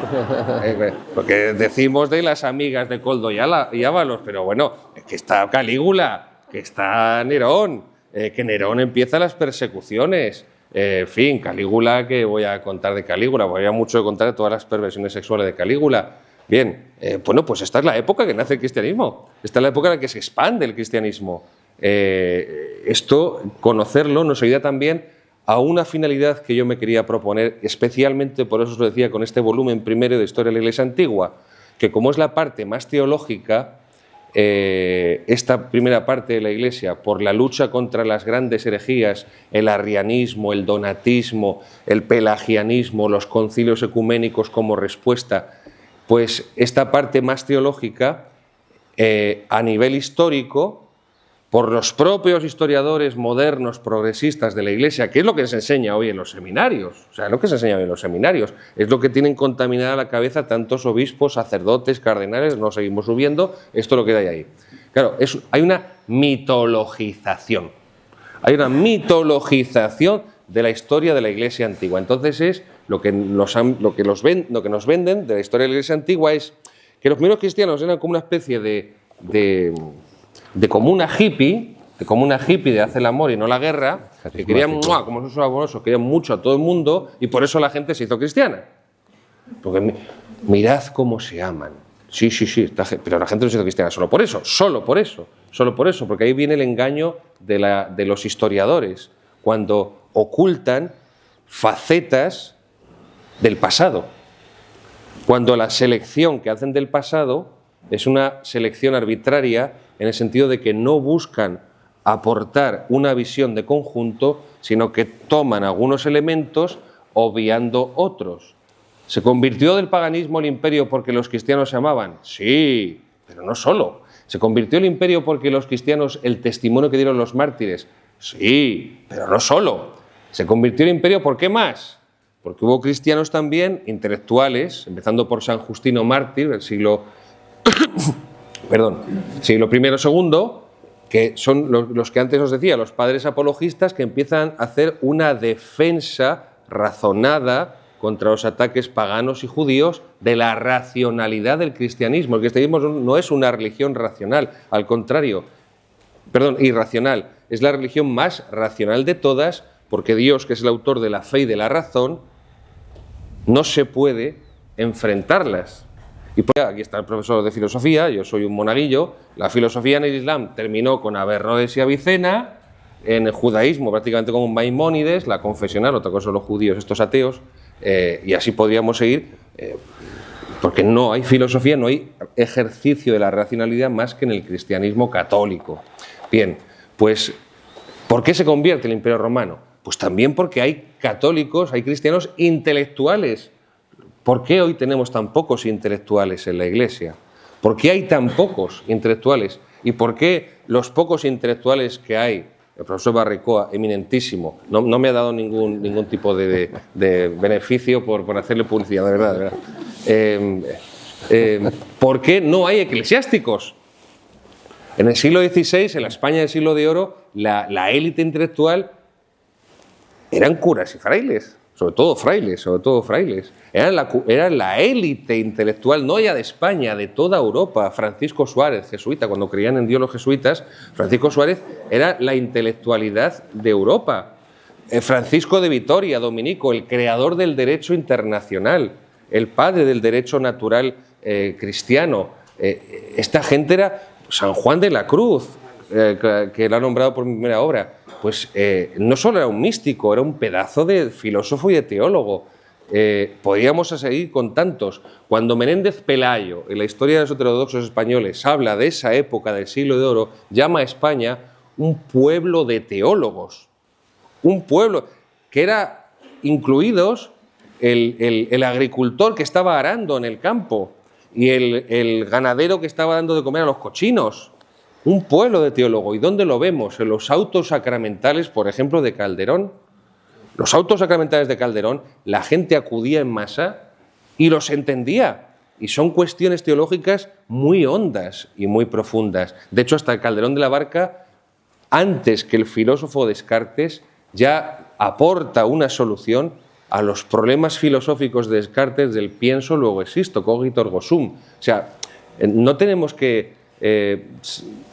porque decimos de las amigas de Coldo y Ávalos, pero bueno, que está Calígula, que está Nerón, que Nerón empieza las persecuciones. En fin, Calígula, que voy a contar de Calígula, voy a mucho de contar de todas las perversiones sexuales de Calígula. Bien, bueno, pues esta es la época que nace el cristianismo, esta es la época en la que se expande el cristianismo. Esto, conocerlo, nos ayuda también a una finalidad que yo me quería proponer, especialmente, por eso os lo decía, con este volumen primero de Historia de la Iglesia Antigua, que como es la parte más teológica, esta primera parte de la Iglesia, por la lucha contra las grandes herejías, el arrianismo, el donatismo, el pelagianismo, los concilios ecuménicos como respuesta, pues esta parte más teológica, a nivel histórico, por los propios historiadores modernos, progresistas de la Iglesia, que es lo que se enseña hoy en los seminarios, o sea, lo que se enseña hoy en los seminarios, es lo que tienen contaminada la cabeza tantos obispos, sacerdotes, cardenales, no seguimos subiendo, esto es lo que hay ahí. Claro, hay una mitologización, de la historia de la Iglesia antigua. Entonces es lo que nos venden de la historia de la Iglesia antigua es que los primeros cristianos eran como una especie de comuna hippie, de hacer el amor y no la guerra, que querían, como esos amorosos, querían mucho a todo el mundo y por eso la gente se hizo cristiana. Porque mirad cómo se aman. Sí, pero la gente no se hizo cristiana solo por eso, porque ahí viene el engaño de los historiadores, cuando ocultan facetas del pasado, cuando la selección que hacen del pasado es una selección arbitraria en el sentido de que no buscan aportar una visión de conjunto, sino que toman algunos elementos obviando otros. ¿Se convirtió del paganismo el imperio porque los cristianos se amaban? Sí, pero no solo. ¿Se convirtió el imperio porque los cristianos, el testimonio que dieron los mártires? Sí, pero no solo. ¿Se convirtió el imperio por qué más? Porque hubo cristianos también, intelectuales, empezando por San Justino Mártir, del siglo I y II, que son los que antes os decía, los padres apologistas, que empiezan a hacer una defensa razonada contra los ataques paganos y judíos de la racionalidad del cristianismo. El cristianismo no es una religión racional, al contrario, irracional. Es la religión más racional de todas, porque Dios, que es el autor de la fe y de la razón, no se puede enfrentarlas. Y pues aquí está el profesor de filosofía, yo soy un monaguillo. La filosofía en el Islam terminó con Averroes y Avicena, en el judaísmo prácticamente con Maimónides, la confesional, otra cosa son los judíos, estos ateos, y así podríamos seguir, porque no hay filosofía, no hay ejercicio de la racionalidad más que en el cristianismo católico. Bien, pues, ¿por qué se convierte el Imperio Romano? Pues también porque hay católicos, hay cristianos intelectuales. ¿Por qué hoy tenemos tan pocos intelectuales en la Iglesia? ¿Por qué hay tan pocos intelectuales? ¿Y por qué los pocos intelectuales que hay, el profesor Barricoa, eminentísimo, no me ha dado ningún tipo de beneficio por hacerle publicidad, de verdad, ¿por qué no hay eclesiásticos? En el siglo XVI, en la España del siglo de oro, la élite intelectual eran curas y frailes, sobre todo frailes. Eran la élite intelectual, no ya de España, de toda Europa. Francisco Suárez, jesuita, cuando creían en Dios los jesuitas, Francisco Suárez era la intelectualidad de Europa. Francisco de Vitoria, dominico, el creador del derecho internacional, el padre del derecho natural cristiano. Esta gente era San Juan de la Cruz, que lo ha nombrado por mi primera obra. Pues no solo era un místico, era un pedazo de filósofo y de teólogo. podríamos seguir con tantos. Cuando Menéndez Pelayo, en la historia de los heterodoxos españoles, habla de esa época del siglo de oro, llama a España un pueblo de teólogos. Un pueblo que era incluidos el agricultor que estaba arando en el campo y el ganadero que estaba dando de comer a los cochinos. Un pueblo de teólogos. ¿Y dónde lo vemos? En los autos sacramentales, por ejemplo, de Calderón. Los autos sacramentales de Calderón, la gente acudía en masa y los entendía. Y son cuestiones teológicas muy hondas y muy profundas. De hecho, hasta el Calderón de la Barca, antes que el filósofo Descartes, ya aporta una solución a los problemas filosóficos de Descartes del pienso, luego existo, cogito ergo sum. O sea, no tenemos que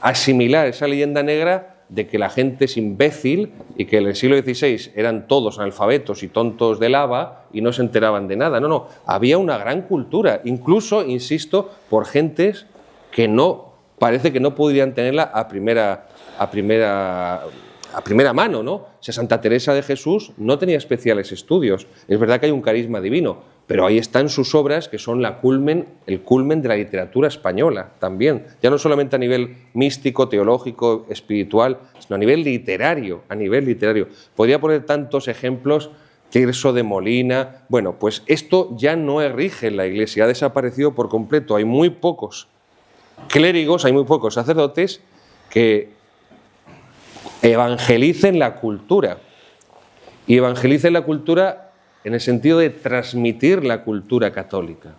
asimilar esa leyenda negra de que la gente es imbécil y que en el siglo XVI eran todos analfabetos y tontos de lava y no se enteraban de nada. No, no, había una gran cultura, incluso, insisto, por gentes que no, parece que no podrían tenerla a primera mano, ¿no? O sea, Santa Teresa de Jesús no tenía especiales estudios. Es verdad que hay un carisma divino, pero ahí están sus obras que son el culmen de la literatura española también. Ya no solamente a nivel místico, teológico, espiritual, sino a nivel literario, Podría poner tantos ejemplos, Tirso de Molina. Bueno, pues esto ya no rige en la Iglesia, ha desaparecido por completo. Hay muy pocos clérigos, hay muy pocos sacerdotes que evangelicen la cultura. Y evangelicen la cultura en el sentido de transmitir la cultura católica.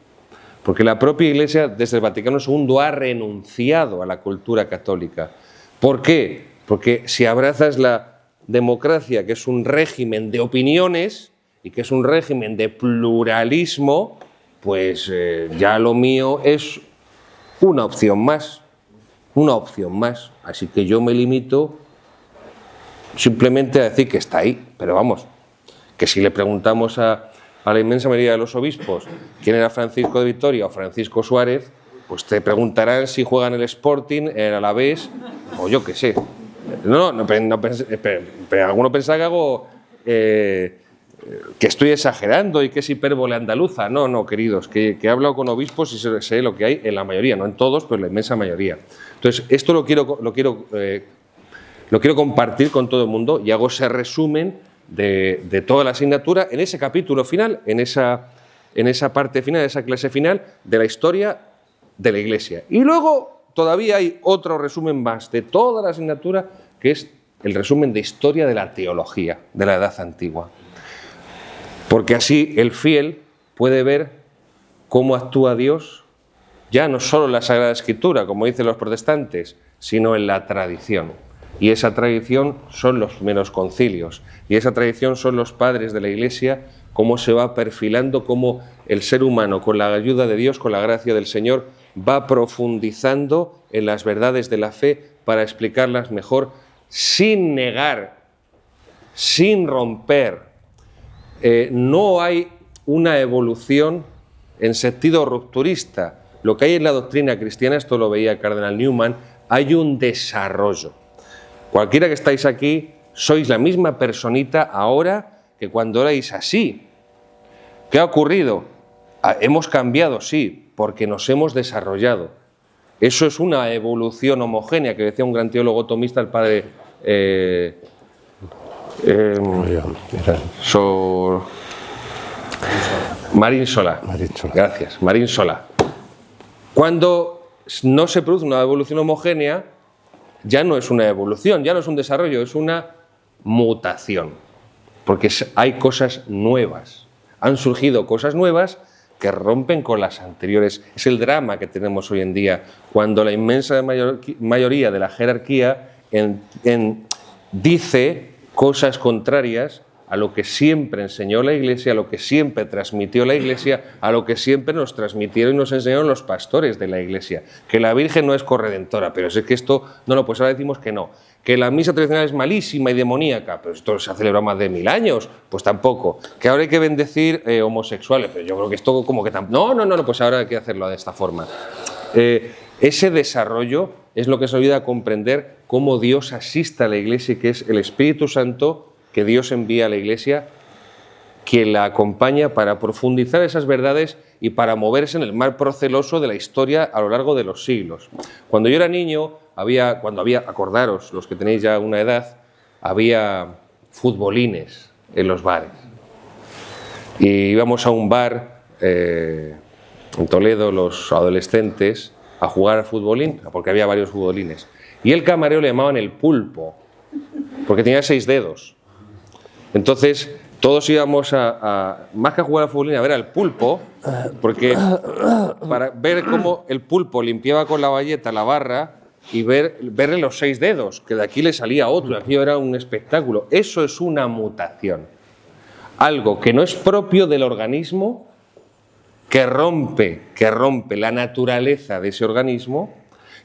Porque la propia Iglesia, desde el Vaticano II, ha renunciado a la cultura católica. ¿Por qué? Porque si abrazas la democracia, que es un régimen de opiniones y que es un régimen de pluralismo, pues ya lo mío es una opción más. Así que yo me limito simplemente a decir que está ahí, pero vamos, que si le preguntamos a la inmensa mayoría de los obispos quién era Francisco de Vitoria o Francisco Suárez, pues te preguntarán si juega en el Sporting, en el Alavés, o yo qué sé. Pero alguno pensaba que hago que estoy exagerando y que es hipérbole andaluza. No, queridos, que he hablado con obispos y sé lo que hay en la mayoría, no en todos, pero en la inmensa mayoría. Entonces, esto lo quiero compartir con todo el mundo y hago ese resumen de toda la asignatura en ese capítulo final, en esa parte final, en esa clase final de la historia de la Iglesia. Y luego todavía hay otro resumen más de toda la asignatura, que es el resumen de historia de la teología de la Edad Antigua. Porque así el fiel puede ver cómo actúa Dios, ya no solo en la Sagrada Escritura, como dicen los protestantes, sino en la tradición. Y esa tradición son los primeros concilios, y esa tradición son los padres de la Iglesia, cómo se va perfilando, cómo el ser humano, con la ayuda de Dios, con la gracia del Señor, va profundizando en las verdades de la fe para explicarlas mejor, sin negar, sin romper. No hay una evolución en sentido rupturista. Lo que hay en la doctrina cristiana, esto lo veía el cardenal Newman, hay un desarrollo. Cualquiera que estáis aquí, sois la misma personita ahora que cuando erais así. ¿Qué ha ocurrido? Hemos cambiado, sí, porque nos hemos desarrollado. Eso es una evolución homogénea, que decía un gran teólogo tomista, el padre Marín Solá. Gracias, Marín Solá. Cuando no se produce una evolución homogénea, ya no es una evolución, ya no es un desarrollo, es una mutación. Porque hay cosas nuevas. Han surgido cosas nuevas que rompen con las anteriores. Es el drama que tenemos hoy en día, cuando la inmensa mayoría de la jerarquía dice cosas contrarias a lo que siempre enseñó la Iglesia, a lo que siempre transmitió la Iglesia, a lo que siempre nos transmitieron y nos enseñaron los pastores de la Iglesia. Que la Virgen no es corredentora, pero es que esto, no, pues ahora decimos que no. Que la misa tradicional es malísima y demoníaca, pero esto se ha celebrado más de 1000 años, pues tampoco. Que ahora hay que bendecir homosexuales, pero yo creo que esto como que tampoco. No, pues ahora hay que hacerlo de esta forma. Ese desarrollo es lo que se ayuda a comprender cómo Dios asiste a la Iglesia y que es el Espíritu Santo que Dios envía a la Iglesia quien la acompaña para profundizar esas verdades y para moverse en el mar proceloso de la historia a lo largo de los siglos. Cuando yo era niño, acordaros, los que tenéis ya una edad, había futbolines en los bares. Y íbamos a un bar en Toledo, los adolescentes, a jugar al futbolín, porque había varios futbolines. Y el camarero le llamaban el pulpo, porque tenía 6 dedos. Entonces, todos íbamos más que a jugar al futbolín, a ver al pulpo, porque para ver cómo el pulpo limpiaba con la bayeta la barra y verle los 6 dedos, que de aquí le salía otro, aquello era un espectáculo. Eso es una mutación. Algo que no es propio del organismo, que rompe la naturaleza de ese organismo,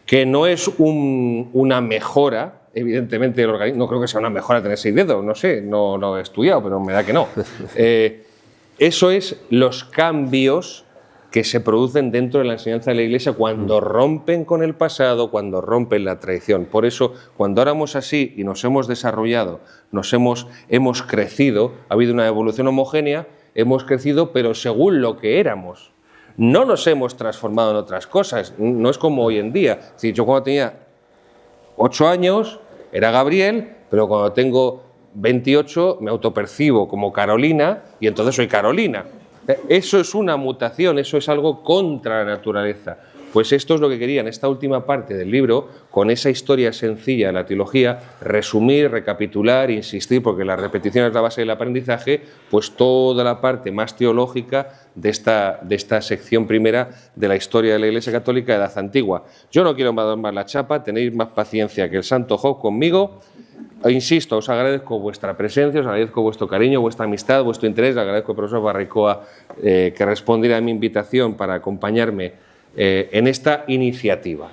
que no es una mejora, evidentemente, del organismo. No creo que sea una mejora tener 6 dedos, no sé, no lo he estudiado, pero me da que no. Eso es los cambios que se producen dentro de la enseñanza de la Iglesia cuando rompen con el pasado, cuando rompen la tradición. Por eso, cuando éramos así y nos hemos desarrollado, hemos crecido, ha habido una evolución homogénea, hemos crecido, pero según lo que éramos. No nos hemos transformado en otras cosas, no es como hoy en día. Es decir, yo cuando tenía 8 años era Gabriel, pero cuando tengo 28 me autopercibo como Carolina y entonces soy Carolina. Eso es una mutación, eso es algo contra la naturaleza. Pues esto es lo que quería en esta última parte del libro, con esa historia sencilla de la teología, resumir, recapitular, insistir, porque la repetición es la base del aprendizaje, pues toda la parte más teológica de esta sección primera de la historia de la Iglesia Católica de Edad Antigua. Yo no quiero dar más la chapa, tenéis más paciencia que el Santo Job conmigo. Insisto, os agradezco vuestra presencia, os agradezco vuestro cariño, vuestra amistad, vuestro interés, le agradezco al profesor Barricoa que respondiera a mi invitación para acompañarme en esta iniciativa.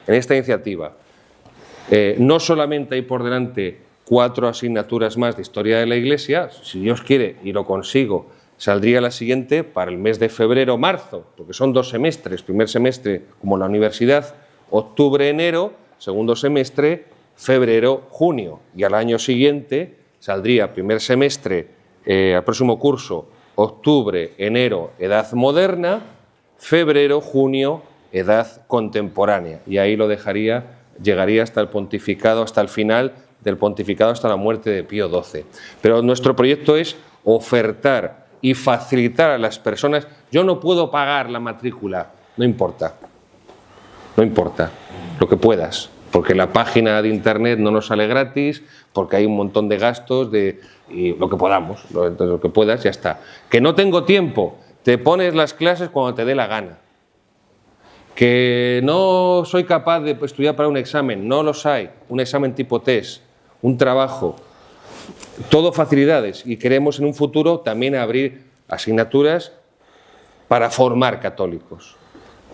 No solamente hay por delante 4 asignaturas más de Historia de la Iglesia, si Dios quiere y lo consigo, saldría la siguiente para el mes de febrero-marzo, porque son 2 semestres, primer semestre como la universidad, octubre-enero, segundo semestre, febrero-junio, y al año siguiente saldría primer semestre, al próximo curso, octubre-enero, edad moderna, febrero-junio, edad contemporánea, y ahí lo dejaría, llegaría hasta el pontificado, hasta el final del pontificado, hasta la muerte de Pío XII. Pero nuestro proyecto es ofertar y facilitar a las personas. Yo no puedo pagar la matrícula, no importa, lo que puedas, porque la página de internet no nos sale gratis, porque hay un montón de gastos, y lo que podamos, lo que puedas, ya está. Que no tengo tiempo, te pones las clases cuando te dé la gana. Que no soy capaz de estudiar para un examen, no los hay, un examen tipo test, un trabajo, todo facilidades, y queremos en un futuro también abrir asignaturas para formar católicos,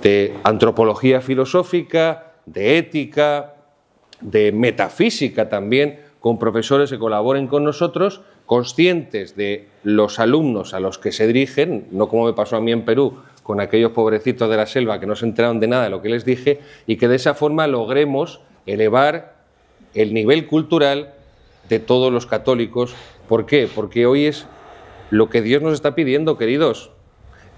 de antropología filosófica, de ética, de metafísica también, con profesores que colaboren con nosotros, conscientes de los alumnos a los que se dirigen, no como me pasó a mí en Perú, con aquellos pobrecitos de la selva que no se enteraron de nada de lo que les dije, y que de esa forma logremos elevar el nivel cultural de todos los católicos. ¿Por qué? Porque hoy es lo que Dios nos está pidiendo, queridos.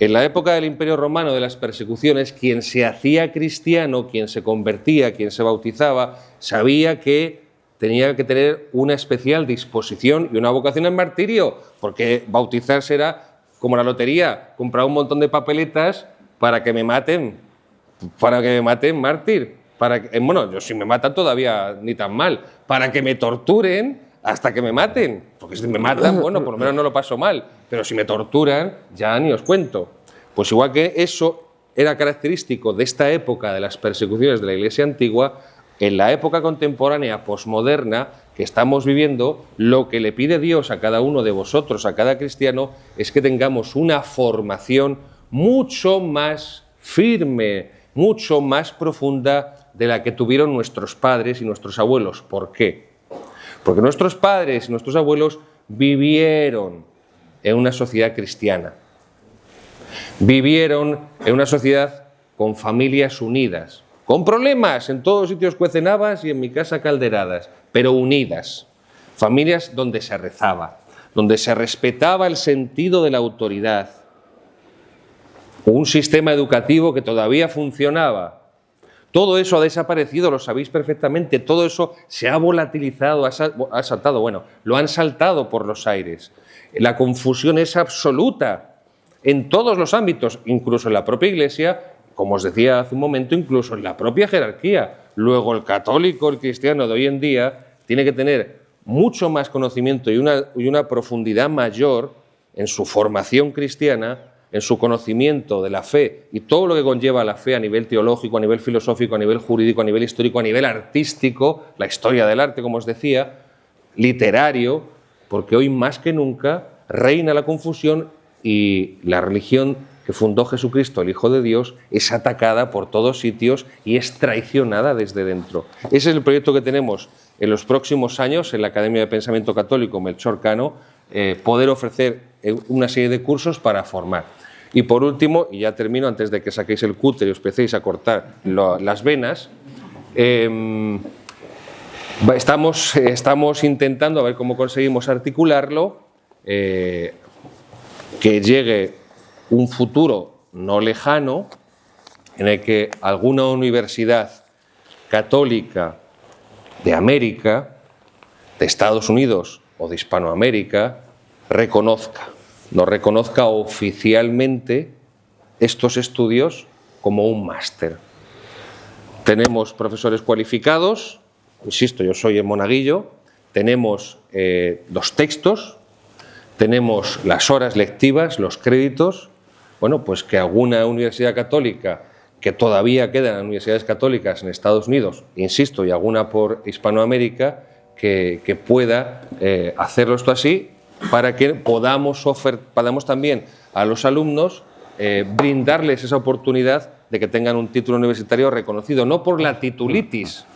En la época del Imperio Romano, de las persecuciones, quien se hacía cristiano, quien se convertía, quien se bautizaba, sabía que tenía que tener una especial disposición y una vocación al martirio, porque bautizarse era como la lotería, comprar un montón de papeletas para que me maten mártir. Bueno, yo si me matan todavía ni tan mal, para que me torturen hasta que me maten, porque si me matan, bueno, por lo menos no lo paso mal, pero si me torturan, ya ni os cuento. Pues igual que eso era característico de esta época de las persecuciones de la Iglesia antigua, en la época contemporánea, posmoderna, que estamos viviendo, lo que le pide Dios a cada uno de vosotros, a cada cristiano, es que tengamos una formación mucho más firme, mucho más profunda de la que tuvieron nuestros padres y nuestros abuelos. ¿Por qué? Porque nuestros padres y nuestros abuelos vivieron en una sociedad cristiana, vivieron en una sociedad con familias unidas, con problemas, en todos sitios cuecen habas y en mi casa calderadas, pero unidas. Familias donde se rezaba, donde se respetaba el sentido de la autoridad, un sistema educativo que todavía funcionaba. Todo eso ha desaparecido, lo sabéis perfectamente, todo eso se ha volatilizado, ha saltado, bueno, lo han saltado por los aires. La confusión es absoluta en todos los ámbitos, incluso en la propia Iglesia, como os decía hace un momento, incluso en la propia jerarquía. Luego el católico, el cristiano de hoy en día, tiene que tener mucho más conocimiento y una profundidad mayor en su formación cristiana, en su conocimiento de la fe y todo lo que conlleva la fe a nivel teológico, a nivel filosófico, a nivel jurídico, a nivel histórico, a nivel artístico, la historia del arte, como os decía, literario, porque hoy más que nunca reina la confusión y la religión que fundó Jesucristo, el Hijo de Dios, es atacada por todos sitios y es traicionada desde dentro. Ese es el proyecto que tenemos en los próximos años en la Academia de Pensamiento Católico Melchor Cano, poder ofrecer una serie de cursos para formar. Y por último, y ya termino antes de que saquéis el cúter y os empecéis a cortar las venas, estamos intentando a ver cómo conseguimos articularlo, que llegue un futuro no lejano en el que alguna universidad católica de América, de Estados Unidos o de Hispanoamérica nos reconozca oficialmente estos estudios como un máster. Tenemos profesores cualificados, insisto, yo soy en Monaguillo, tenemos los textos, tenemos las horas lectivas, los créditos. Bueno, pues que alguna universidad católica, que todavía quedan universidades católicas en Estados Unidos, insisto, y alguna por Hispanoamérica, que pueda hacerlo esto así, para que podamos también a los alumnos brindarles esa oportunidad de que tengan un título universitario reconocido, no por la titulitis,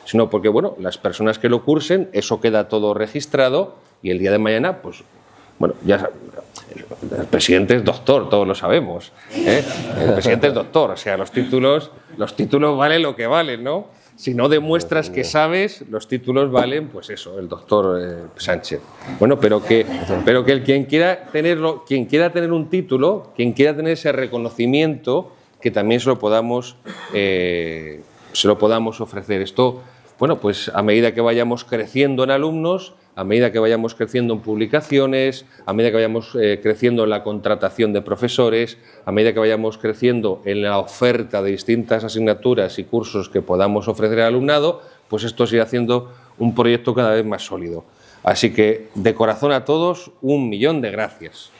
sino porque, bueno, las personas que lo cursen, eso queda todo registrado y el día de mañana, pues, bueno, ya el presidente es doctor, todos lo sabemos, ¿eh? El presidente es doctor, o sea, los títulos valen lo que valen, ¿no? Si no demuestras que sabes, los títulos valen, pues eso, el doctor Sánchez. Bueno, pero que quien quiera tener un título, quien quiera tener ese reconocimiento, que también se lo podamos ofrecer. Esto, bueno, pues a medida que vayamos creciendo en alumnos, a medida que vayamos creciendo en publicaciones, a medida que vayamos creciendo en la contratación de profesores, a medida que vayamos creciendo en la oferta de distintas asignaturas y cursos que podamos ofrecer al alumnado, pues esto sigue haciendo un proyecto cada vez más sólido. Así que, de corazón a todos, 1.000.000 de gracias.